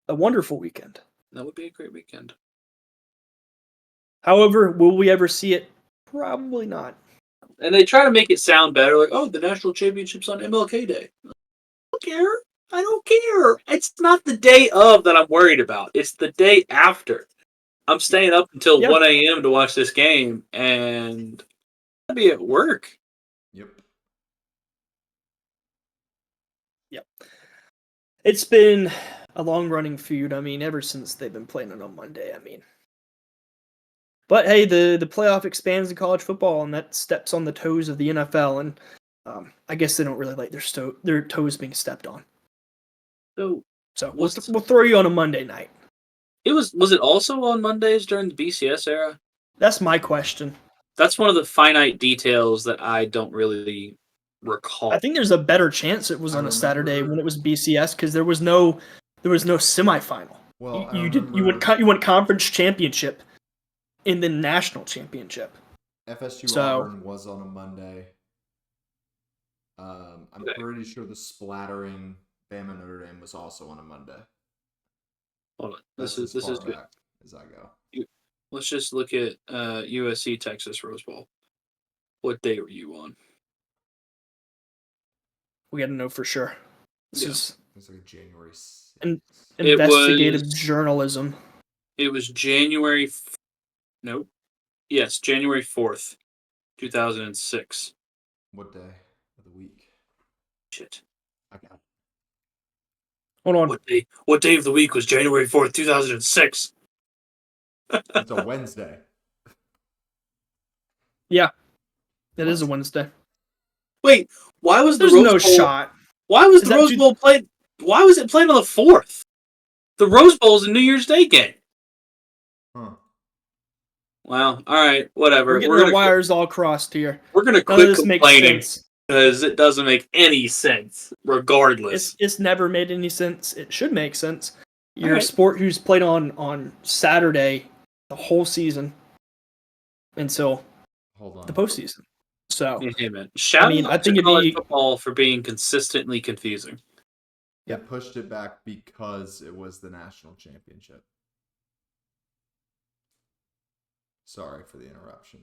a wonderful weekend. That would be a great weekend. However, will we ever see it? Probably not. And they try to make it sound better, like, oh, the national championship's on MLK Day. I don't care. I don't care. It's not the day of that I'm worried about. It's the day after. I'm staying up until 1 a.m. to watch this game, and I'll be at work. Yep. It's been a long-running feud. I mean, ever since they've been playing it on Monday. I mean, but hey, the playoff expands in college football, and that steps on the toes of the NFL. And I guess they don't really like their toes being stepped on. So we'll throw you on a Monday night. Was it also on Mondays during the BCS era? That's my question. That's one of the finite details that I don't really recall. I think there's a better chance it was on a Saturday when it was BCS because there was no semifinal. Well, you went conference championship and then national championship. FSU Auburn was on a Monday. I'm pretty sure the splattering Bama Notre Dame was also on a Monday. Hold on. This is as far back as I go. let's just look at USC Texas Rose Bowl. What day were you on? We got to know for sure. This Yeah. is It's like January 6th. investigative journalism. It was January. Nope. Yes, January 4th, 2006. What day of the week? Shit. I got it. Hold on. What day of the week was January 4th, 2006? It's a Wednesday. Yeah, it What? is a Wednesday. Wait, why was There's the Rose no Bowl? shot. Why was Is the that Rose Bowl played? Why was it played on the 4th? The Rose Bowl is a New Year's Day game. Huh. Well, all right, whatever. We're getting our wires all crossed here. We're gonna None of quit this makes complaining sense. because it doesn't make any sense, regardless. It's never made any sense. It should make sense. You're a Alright. sport who's played on Saturday the whole season until Hold on. the postseason. So Hey man, shout I out think to it'd college be football for being consistently confusing. They pushed it back because it was the national championship. Sorry for the interruption.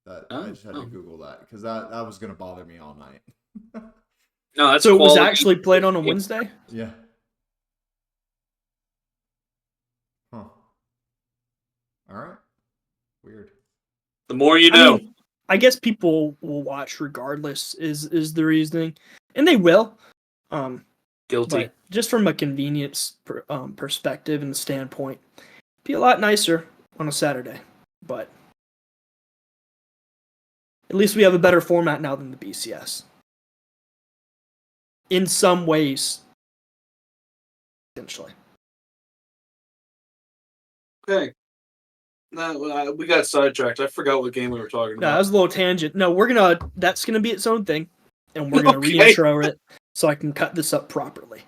I just had to Google that because that was going to bother me all night. No, that's so it was quality. actually played on a Wednesday? Yeah. Huh. All right. Weird. The more you know. I guess people will watch regardless is the reasoning. And they will. Guilty. But just from a convenience perspective and standpoint, it'd be a lot nicer on a Saturday. But at least we have a better format now than the BCS. In some ways, essentially. Okay. No, we got sidetracked. I forgot what game we were talking No, that about. was a little tangent. No, that's gonna be its own thing. And we're gonna Okay. re-intro it so I can cut this up properly.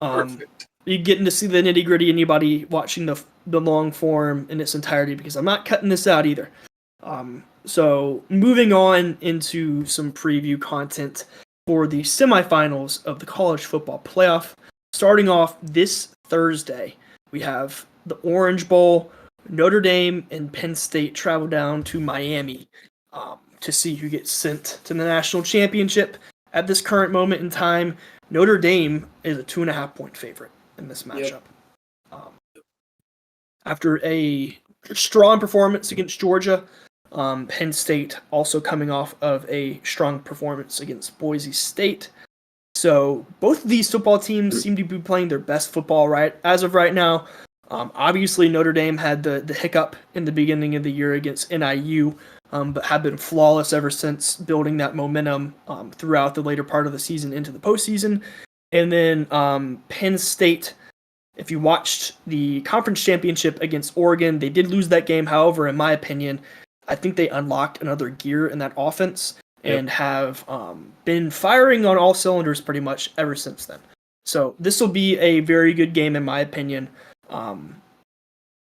Perfect. You're getting to see the nitty gritty. Anybody watching the long form in its entirety, because I'm not cutting this out either. So moving on into some preview content for the semifinals of the college football playoff. Starting off this Thursday, we have the Orange Bowl. Notre Dame and Penn State travel down to Miami to see who gets sent to the national championship. At this current moment in time, Notre Dame is a 2.5-point favorite in this matchup. After a strong performance against Georgia, Penn State also coming off of a strong performance against Boise State. So both of these football teams seem to be playing their best football as of right now. Obviously, Notre Dame had the hiccup in the beginning of the year against NIU, but have been flawless ever since, building that momentum throughout the later part of the season into the postseason. And then Penn State, if you watched the conference championship against Oregon, they did lose that game. However, in my opinion, I think they unlocked another gear in that offense and have been firing on all cylinders pretty much ever since then. So this will be a very good game in my opinion.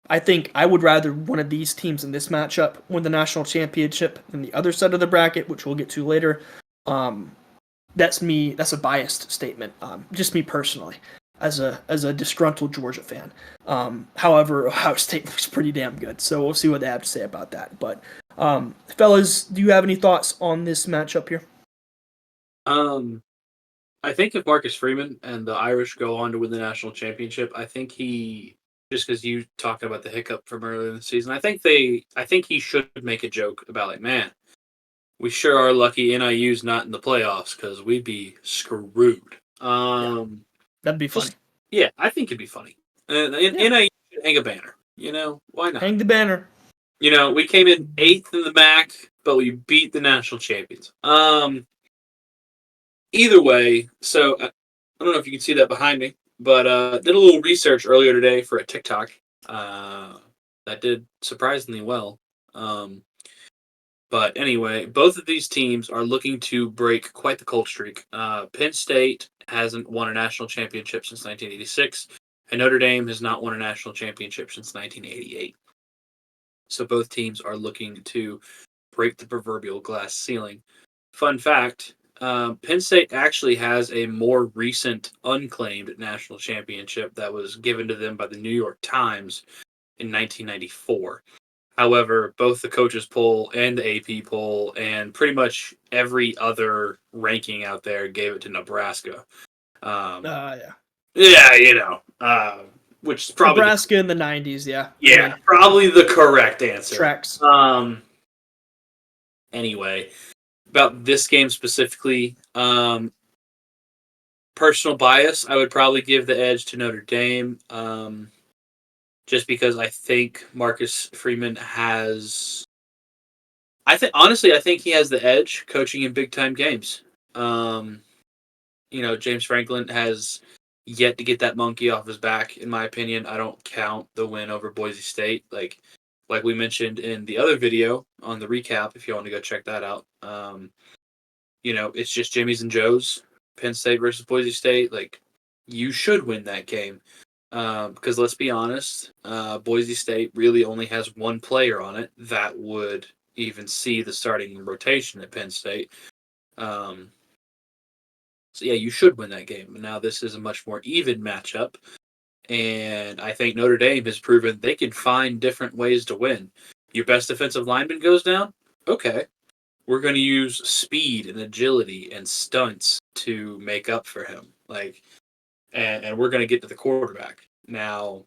I think I would rather one of these teams in this matchup win the national championship than the other side of the bracket, which we'll get to later. That's me. That's a biased statement. Just me personally, as a disgruntled Georgia fan. However, Ohio State looks pretty damn good, so we'll see what they have to say about that. But fellas, do you have any thoughts on this matchup here? I think if Marcus Freeman and the Irish go on to win the national championship, I think just because you talked about the hiccup from earlier in the season, I think he should make a joke about like, man, we sure are lucky NIU's not in the playoffs because we'd be screwed. That'd be funny. Yeah, I think it'd be funny. NIU should hang a banner. Why not? Hang the banner. We came in 8th in the MAC, but we beat the national champions. Either way, so I don't know if you can see that behind me, but did a little research earlier today for a TikTok that did surprisingly well. But anyway, both of these teams are looking to break quite the cold streak. Penn State hasn't won a national championship since 1986, and Notre Dame has not won a national championship since 1988. So both teams are looking to break the proverbial glass ceiling. Fun fact, Penn State actually has a more recent unclaimed national championship that was given to them by the New York Times in 1994. However, both the coaches poll and the AP poll and pretty much every other ranking out there gave it to Nebraska. Yeah. Yeah, which is probably Nebraska in the 90s, yeah. Yeah, probably the correct answer. Tracks. Anyway, about this game specifically, personal bias, I would probably give the edge to Notre Dame, just because I think Marcus Freeman has. I think he has the edge coaching in big time games. James Franklin has yet to get that monkey off his back. In my opinion, I don't count the win over Boise State. Like we mentioned in the other video on the recap, if you want to go check that out. It's just Jimmy's and Joe's. Penn State versus Boise State. Like, you should win that game. Because let's be honest, Boise State really only has one player on it that would even see the starting rotation at Penn State. So yeah, you should win that game. Now this is a much more even matchup, and I think Notre Dame has proven they can find different ways to win. Your best defensive lineman goes down? Okay. We're going to use speed and agility and stunts to make up for him. And we're going to get to the quarterback. Now,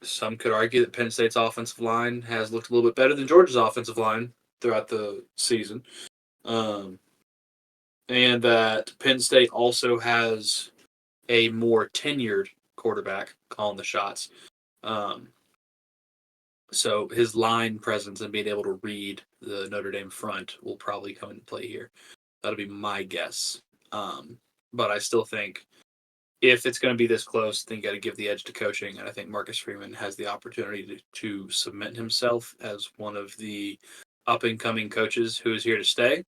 some could argue that Penn State's offensive line has looked a little bit better than Georgia's offensive line throughout the season. And that Penn State also has a more tenured quarterback calling the shots. So his line presence and being able to read the Notre Dame front will probably come into play here. That'll be my guess. But I still think if it's going to be this close, then you got to give the edge to coaching. And I think Marcus Freeman has the opportunity to cement himself as one of the up-and-coming coaches who is here to stay,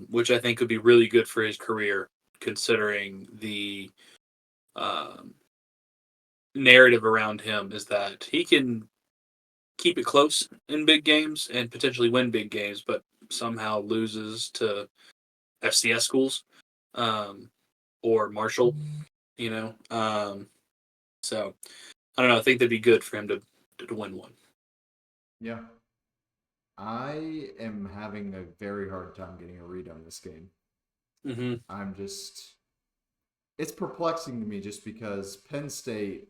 which I think would be really good for his career, considering the narrative around him is that he can keep it close in big games and potentially win big games, but somehow loses to FCS schools or Marshall, So I don't know. I think that'd be good for him to win one. Yeah. I am having a very hard time getting a read on this game. Mm-hmm. It's perplexing to me just because Penn State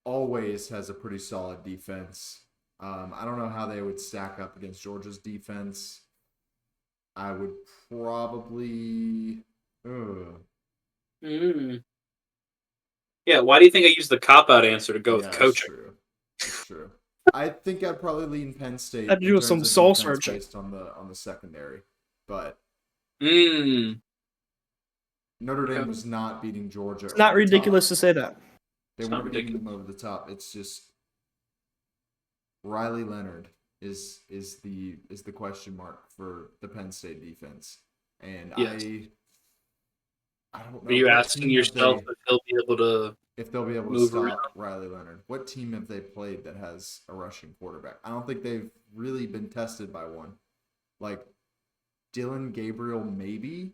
always has a pretty solid defense. I don't know how they would stack up against Georgia's defense. I would probably. Yeah, why do you think I used the cop-out answer to go with coaching? That's true. I think I'd probably lean Penn State. I'd do some soul searching based on the secondary, but Notre Dame was not beating Georgia. It's not ridiculous to say that. They weren't beating them over the top. It's just Riley Leonard is the question mark for the Penn State defense, and yes. I don't know. Are you asking yourself if they'll be able to stop Riley Leonard? What team have they played that has a rushing quarterback? I don't think they've really been tested by one. Like Dylan Gabriel, maybe,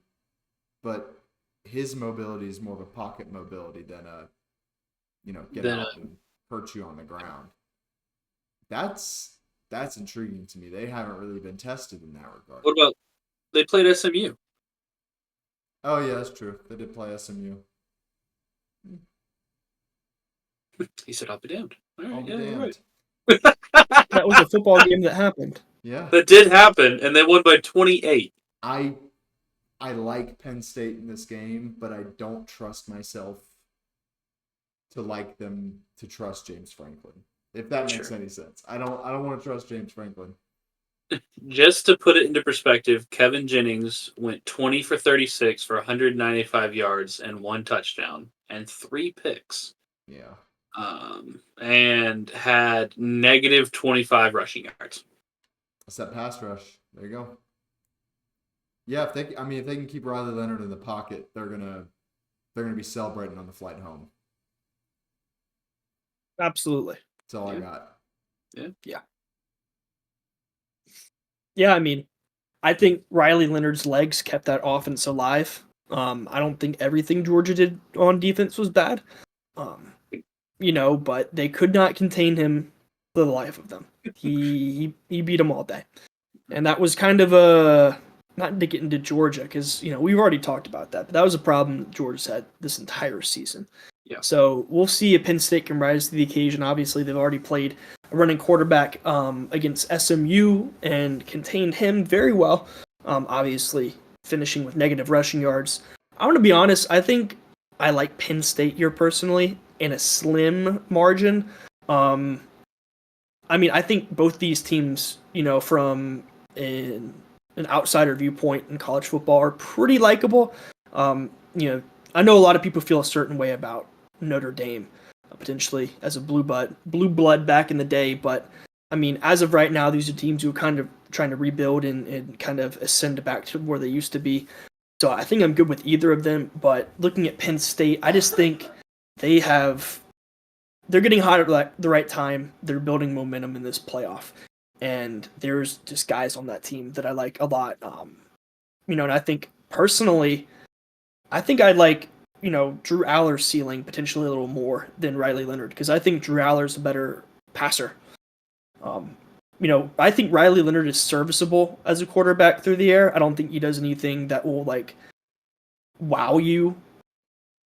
but his mobility is more of a pocket mobility than get out and hurt you on the ground. That's intriguing to me. They haven't really been tested in that regard. What about they played SMU? Oh, yeah, that's true. They did play SMU. He said, I'll be damned. All right, I'll be damned. Right. That was a football game that happened. Yeah. That did happen, and they won by 28. I like Penn State in this game, but I don't trust myself to like them to trust James Franklin. If that makes any sense. I don't want to trust James Franklin. Just to put it into perspective, Kevin Jennings went 20 for 36 for 195 yards and 1 touchdown and 3 picks. Yeah. And had negative 25 rushing yards. That's that pass rush. There you go. Yeah, if they can keep Riley Leonard in the pocket, they're gonna be celebrating on the flight home. Absolutely. That's all I got. Yeah. Yeah, I mean, I think Riley Leonard's legs kept that offense alive. I don't think everything Georgia did on defense was bad. But they could not contain him for the life of them. He beat them all day, and that was kind of a not to get into Georgia because we've already talked about that, but that was a problem that Georgia's had this entire season. Yeah. So we'll see if Penn State can rise to the occasion. Obviously, they've already played a running quarterback against SMU and contained him very well. Obviously, finishing with negative rushing yards. I'm going to be honest. I think I like Penn State here personally in a slim margin. I think both these teams, from an outsider viewpoint in college football, are pretty likable. I know a lot of people feel a certain way about Notre Dame, potentially as a blue blood back in the day, but as of right now, these are teams who are kind of trying to rebuild and kind of ascend back to where they used to be. So I think I'm good with either of them, but looking at Penn State, I just think they're getting hot at the right time. They're building momentum in this playoff, and there's just guys on that team that I like a lot. And I think personally, I like Drew Aller's ceiling potentially a little more than Riley Leonard because I think Drew Aller's a better passer. I think Riley Leonard is serviceable as a quarterback through the air. I don't think he does anything that will wow you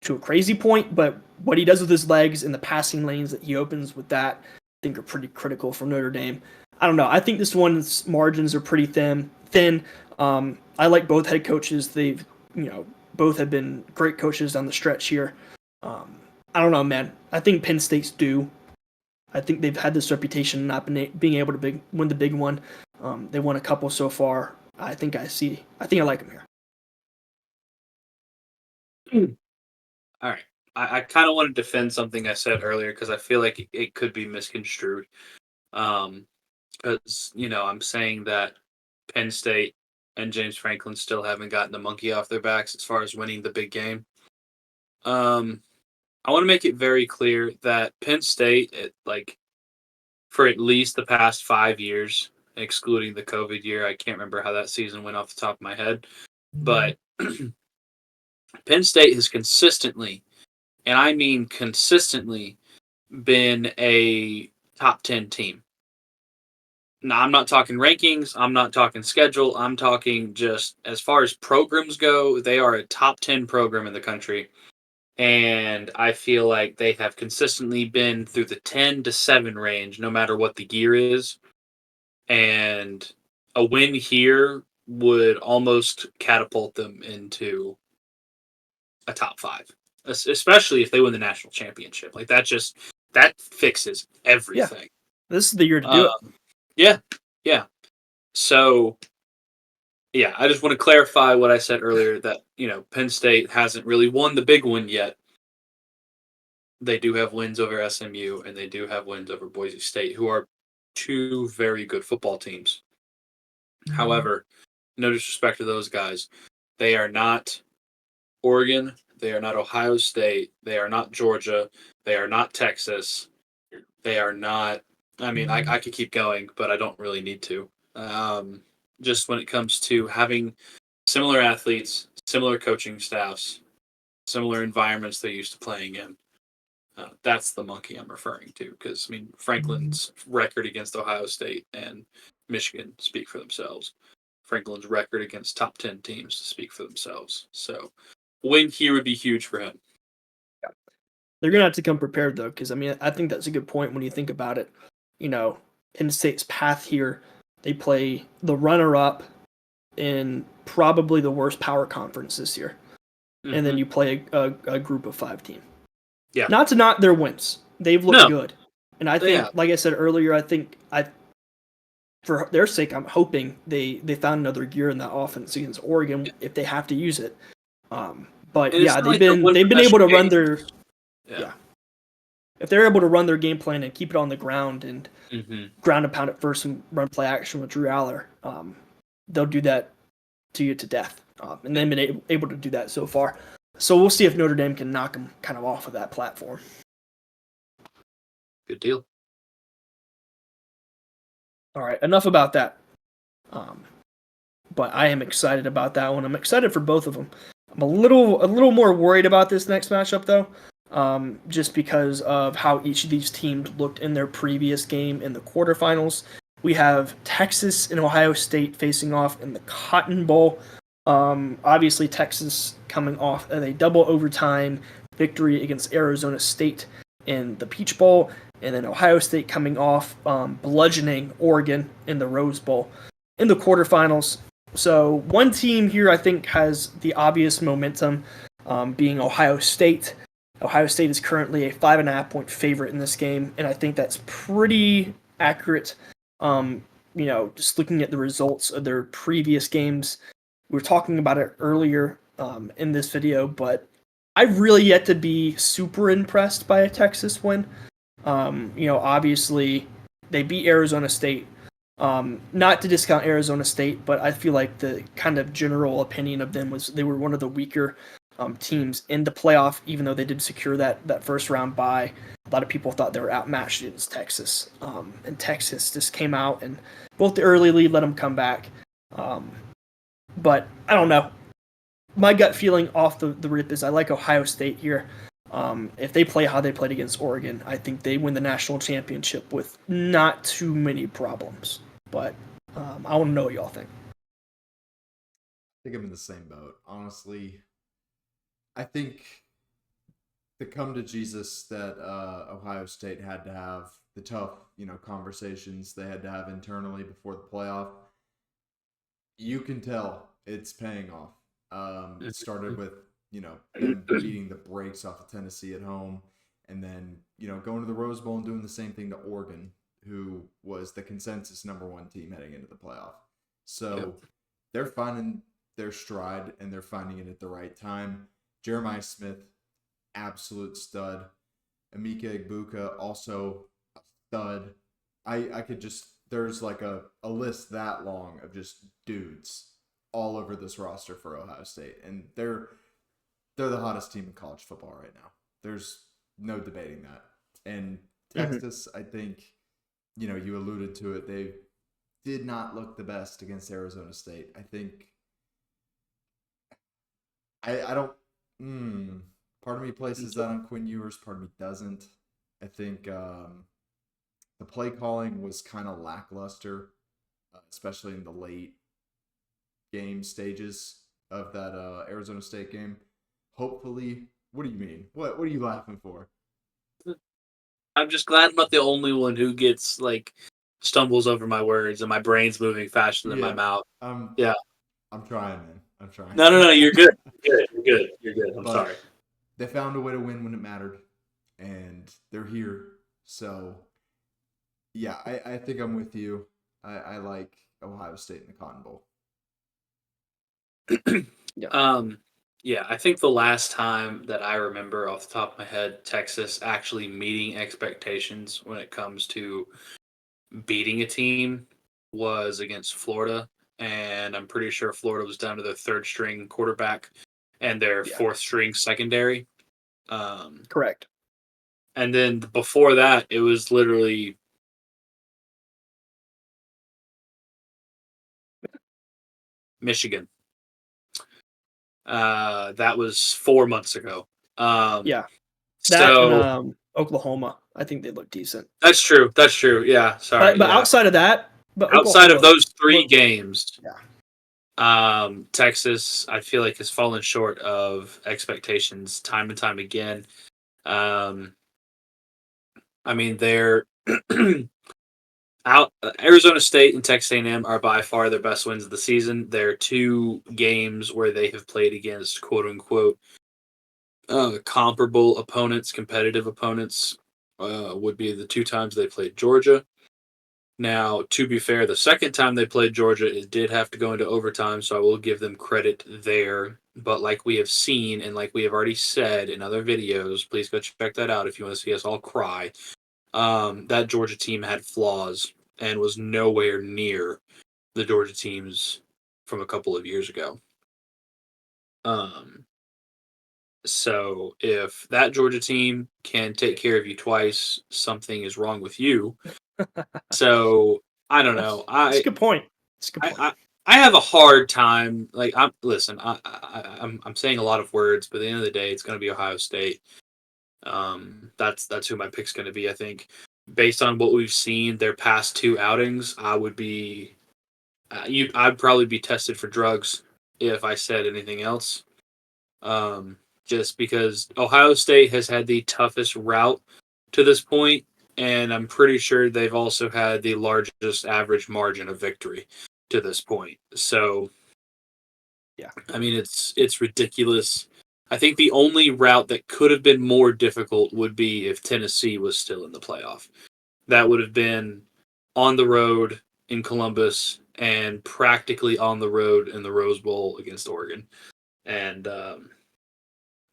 to a crazy point, but what he does with his legs and the passing lanes that he opens with that, I think are pretty critical for Notre Dame. I don't know. I think this one's margins are pretty thin. I like both head coaches. They've, both have been great coaches down the stretch here. I don't know, man. I think Penn State's due. I think they've had this reputation of not being able to win the big one. They won a couple so far. I think I like them here. All right. I kind of want to defend something I said earlier because I feel like it could be misconstrued. Because, I'm saying that Penn State and James Franklin still haven't gotten the monkey off their backs as far as winning the big game. I want to make it very clear that Penn State, for at least the past 5 years, excluding the COVID year, I can't remember how that season went off the top of my head, but Penn State has consistently, and I mean consistently, been a top 10 team. Now, I'm not talking rankings. I'm not talking schedule. I'm talking just as far as programs go, they are a top 10 program in the country. And I feel like they have consistently been through the 10 to 7 range, no matter what the gear is. And a win here would almost catapult them into a top 5, especially if they win the national championship. That fixes everything. Yeah. This is the year to do it. Yeah. So, yeah, I just want to clarify what I said earlier that, Penn State hasn't really won the big one yet. They do have wins over SMU, and they do have wins over Boise State, who are 2 very good football teams. Mm-hmm. However, no disrespect to those guys, they are not Oregon, they are not Ohio State, they are not Georgia, they are not Texas, they are not, I could keep going, but I don't really need to. Just when it comes to having similar athletes, similar coaching staffs, similar environments they're used to playing in, that's the monkey I'm referring to. Because, Franklin's record against Ohio State and Michigan speak for themselves. Franklin's record against top 10 teams speak for themselves. So, win here would be huge for him. Yeah. They're going to have to come prepared, though, because, I think that's a good point when you think about it. Penn State's path here, they play the runner-up in probably the worst power conference this year. Mm-hmm. And then you play a group of 5 team. Yeah. Not to knock their wins. They've looked good. And I think, like I said earlier, for their sake, I'm hoping they found another gear in that offense against Oregon if they have to use it. But yeah, they've been able to run their If they're able to run their game plan and keep it on the ground and ground and pound it first and run play action with Drew Aller, they'll do that to you to death. And they've been able to do that so far. So we'll see if Notre Dame can knock them kind of off of that platform. Good deal. All right, enough about that. But I am excited about that one. I'm excited for both of them. I'm a little more worried about this next matchup, though. just because of how each of these teams looked in their previous game in the quarterfinals. We have Texas and Ohio State facing off in the Cotton Bowl. Obviously, Texas coming off of a double overtime victory against Arizona State in the Peach Bowl, and then Ohio State coming off bludgeoning Oregon in the Rose Bowl in the quarterfinals. So one team here I think has the obvious momentum, being Ohio State. Ohio State is currently a 5.5-point favorite in this game, and I think that's pretty accurate. Just looking at the results of their previous games, we were talking about it earlier in this video, but I've really yet to be super impressed by a Texas win. Obviously they beat Arizona State. Not to discount Arizona State, but I feel like the kind of general opinion of them was they were one of the weaker teams in the playoff, even though they did secure that first round bye. A lot of people thought they were outmatched against Texas. And Texas just came out and both the early lead let them come back. But I don't know. My gut feeling off the rip is I like Ohio State here. If they play how they played against Oregon, I think they win the national championship with not too many problems. But I want to know what y'all think. I think I'm in the same boat. Honestly, I think the come to Jesus that Ohio State had to have, the tough, conversations they had to have internally before the playoff, you can tell it's paying off. It started with, them beating the brakes off of Tennessee at home, and then, going to the Rose Bowl and doing the same thing to Oregon, who was the consensus number one team heading into the playoff. So they're finding their stride, and they're finding it at the right time. Jeremiah Smith, absolute stud. Emeka Egbuka, also a stud. I could just, there's like a list that long of just dudes all over this roster for Ohio State, and they're the hottest team in college football right now. There's no debating that. And Texas, I think, you alluded to it, they did not look the best against Arizona State. I think I don't part of me places that on Quinn Ewers, part of me doesn't. I think the play calling was kind of lackluster, especially in the late game stages of that Arizona State game. Hopefully, what do you mean? What are you laughing for? I'm just glad I'm not the only one who gets stumbles over my words and my brain's moving faster than my mouth. Yeah. I'm trying, man. I'm trying. No, you're good. You're good. I'm sorry. They found a way to win when it mattered, and they're here. So, yeah, I think I'm with you. I like Ohio State in the Cotton Bowl. Yeah, I think the last time that I remember off the top of my head, Texas actually meeting expectations when it comes to beating a team was against Florida. And I'm pretty sure Florida was down to their third string quarterback and their fourth string secondary. Correct. And then before that, it was literally Michigan. That was 4 months ago. That so and Oklahoma, I think they look decent. That's true. Yeah, sorry. But outside of that, outside of those three games, yeah. Texas, I feel like has fallen short of expectations time and time again. They're out. Arizona State and Texas A&M are by far their best wins of the season. They're two games where they have played against quote unquote comparable opponents, competitive opponents. Would be the two times they played Georgia. Now, to be fair, the second time they played Georgia, it did have to go into overtime, so I will give them credit there. But like we have seen, and like we have already said in other videos, please go check that out if you want to see us all cry. That Georgia team had flaws and was nowhere near the Georgia teams from a couple of years ago. So if that Georgia team can take care of you twice, something is wrong with you. So I don't know. It's a good point. I have a hard time. I'm saying a lot of words, but at the end of the day, it's going to be Ohio State. That's who my pick's going to be. I think based on what we've seen their past 2 outings, I'd probably be tested for drugs if I said anything else. Just because Ohio State has had the toughest route to this point, and I'm pretty sure they've also had the largest average margin of victory to this point. So, yeah, I mean it's ridiculous. I think the only route that could have been more difficult would be if Tennessee was still in the playoff. That would have been on the road in Columbus and practically on the road in the Rose Bowl against Oregon. And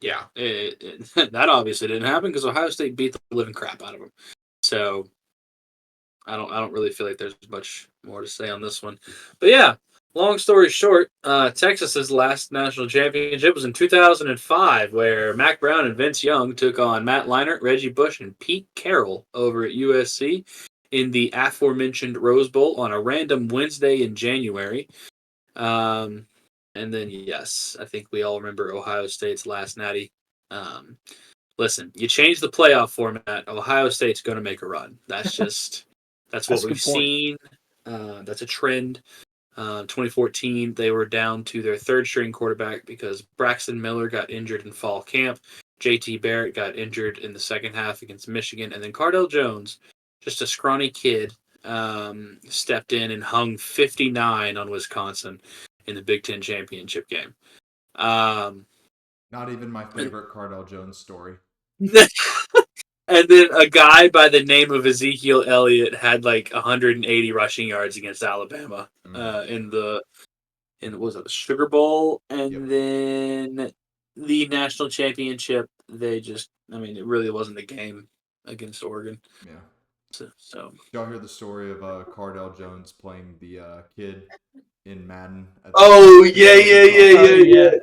yeah, that obviously didn't happen because Ohio State beat the living crap out of them. So I don't really feel like there's much more to say on this one. But yeah, long story short, Texas's last national championship was in 2005, where Mac Brown and Vince Young took on Matt Leinart, Reggie Bush, and Pete Carroll over at USC in the aforementioned Rose Bowl on a random Wednesday in January. And then, yes, I think we all remember Ohio State's last natty. Listen, you change the playoff format, Ohio State's going to make a run. That's what we've seen. That's a trend. 2014, they were down to their third-string quarterback because Braxton Miller got injured in fall camp. J.T. Barrett got injured in the second half against Michigan. And then Cardell Jones, just a scrawny kid, stepped in and hung 59 on Wisconsin in the Big Ten championship game. Not even my favorite Cardell Jones story. And then a guy by the name of Ezekiel Elliott had like 180 rushing yards against Alabama in the Sugar Bowl, and then the national championship. It really wasn't a game against Oregon. Yeah. So did y'all hear the story of Cardell Jones playing the kid in Madden?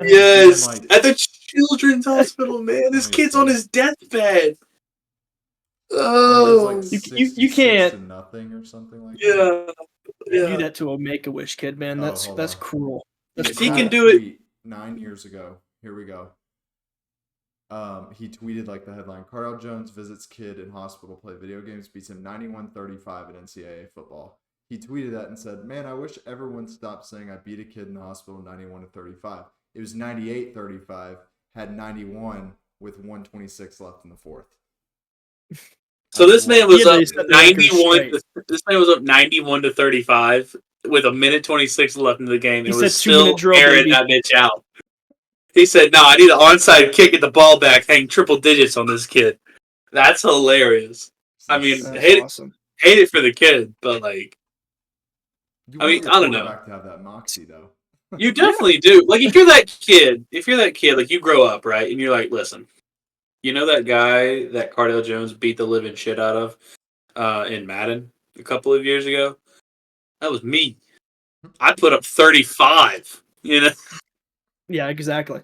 Yes. At the Children's Hospital, man. This kid's on his deathbed. Oh, it's like you can't to nothing or something like that. Yeah, do that to a Make-A-Wish kid, man. That's cruel. If he can do it 9 years ago. Here we go. He tweeted like the headline: Cardell Jones visits kid in hospital, play video games, beats him 91-35 in NCAA football. He tweeted that and said, "Man, I wish everyone stopped saying I beat a kid in the hospital 91-35. It was 98-35, had 91 with 126 left in the fourth." So this man was up 91. This man was up 91-35 with a minute 26 left in the game. It was still airing that bitch out. He said, "No, I need an onside kick at the ball back, hang triple digits on this kid." That's hilarious. I mean, awesome. Hate it for the kid, but like, I don't know. To have that moxie though. You definitely do. Like, if you're that kid, like you grow up, right, and you're like, listen. You know that guy that Cardell Jones beat the living shit out of in Madden a couple of years ago? That was me. I put up 35, you know? Yeah, exactly.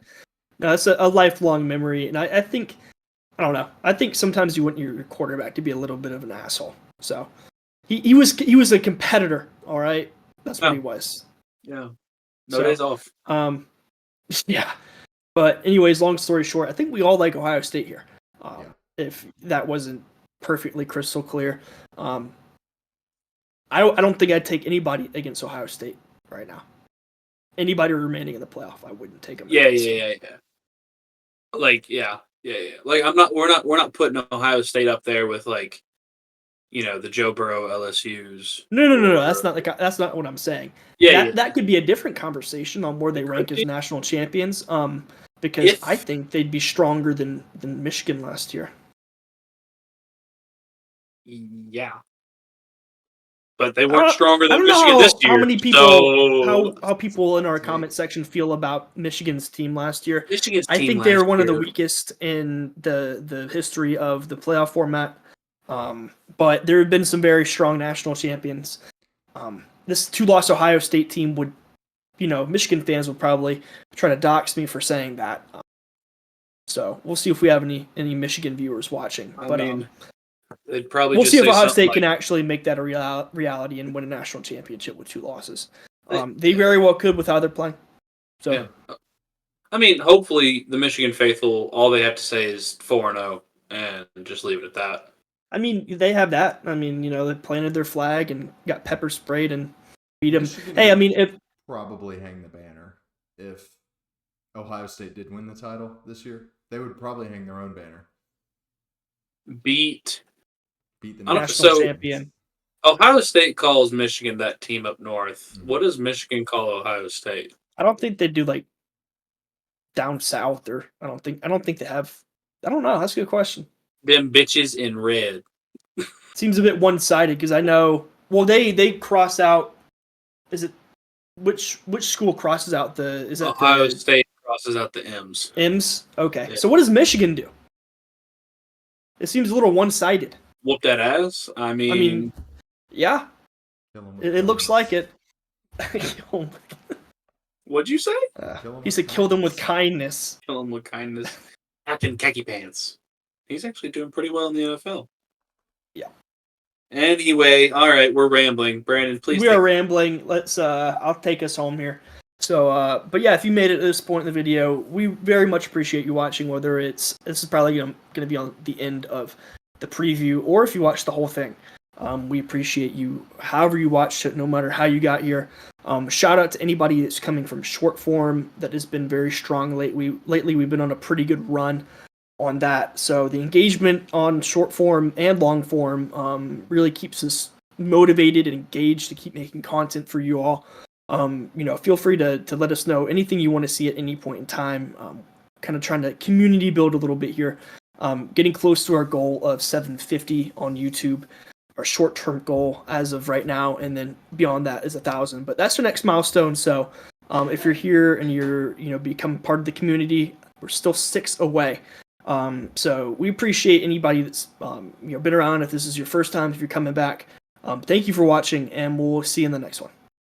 No, that's a lifelong memory. And I think, I don't know, I think sometimes you want your quarterback to be a little bit of an asshole. So he was a competitor, all right? That's what he was. Yeah. No days off. Yeah. But anyways, long story short, I think we all like Ohio State here. If that wasn't perfectly crystal clear, I don't think I'd take anybody against Ohio State right now. Anybody remaining in the playoff, I wouldn't take them. Yeah. Like, yeah. Like, we're not putting Ohio State up there with like, you know, the Joe Burrow LSU's. No. That's not what I'm saying. That could be a different conversation on where they rank as national champions. Because I think they'd be stronger than Michigan last year. Yeah. But they weren't stronger than Michigan this year. How many people how people in our comment section feel about Michigan's team last year. I think they're one of the weakest in the history of the playoff format. But there have been some very strong national champions. This 2-loss Ohio State team would, Michigan fans would probably try to dox me for saying that. So we'll see if we have any Michigan viewers watching. They'd probably we'll see if Ohio State can actually make that a reality and win a national championship with 2 losses. They very well could with how they're playing. So, I mean, hopefully the Michigan faithful, all they have to say is 4-0 and just leave it at that. I mean, they have that. I mean, they planted their flag and got pepper sprayed and beat them. Hey, I mean, if probably hang the banner if Ohio State did win the title this year, they would probably hang their own banner. Beat the national champion. Ohio State calls Michigan that team up north. Mm-hmm. What does Michigan call Ohio State? I don't think they do like down south, or I don't think they have. I don't know. That's a good question. Them bitches in red. Seems a bit one-sided because I know. Well, they cross out. Is it which school crosses out the? Is that Ohio State crosses out the M's? M's. Okay. Yeah. So what does Michigan do? It seems a little one-sided. Whoop that ass. I mean, yeah. It looks like it. What'd you say? He said, "Kill them with kindness." Kill them with kindness. Captain Khaki Pants. He's actually doing pretty well in the NFL. Yeah. Anyway, all right, we're rambling. Brandon, please. We are rambling. Let's. I'll take us home here. So, but yeah, if you made it to this point in the video, we very much appreciate you watching. Whether this is probably going to be on the end of the preview, or if you watch the whole thing, we appreciate you. However you watched it, no matter how you got here. Shout out to anybody that's coming from short form that has been very strong lately. Lately, we've been on a pretty good run on that. So the engagement on short form and long form really keeps us motivated and engaged to keep making content for you all. Feel free to let us know anything you want to see at any point in time. Kind of trying to community build a little bit here. Getting close to our goal of 750 on YouTube. Our short-term goal as of right now, and then beyond that is 1,000. But that's our next milestone. So if you're here and you're become part of the community, we're still 6 away. So we appreciate anybody that's been around. If this is your first time, if you're coming back, thank you for watching, and we'll see you in the next one.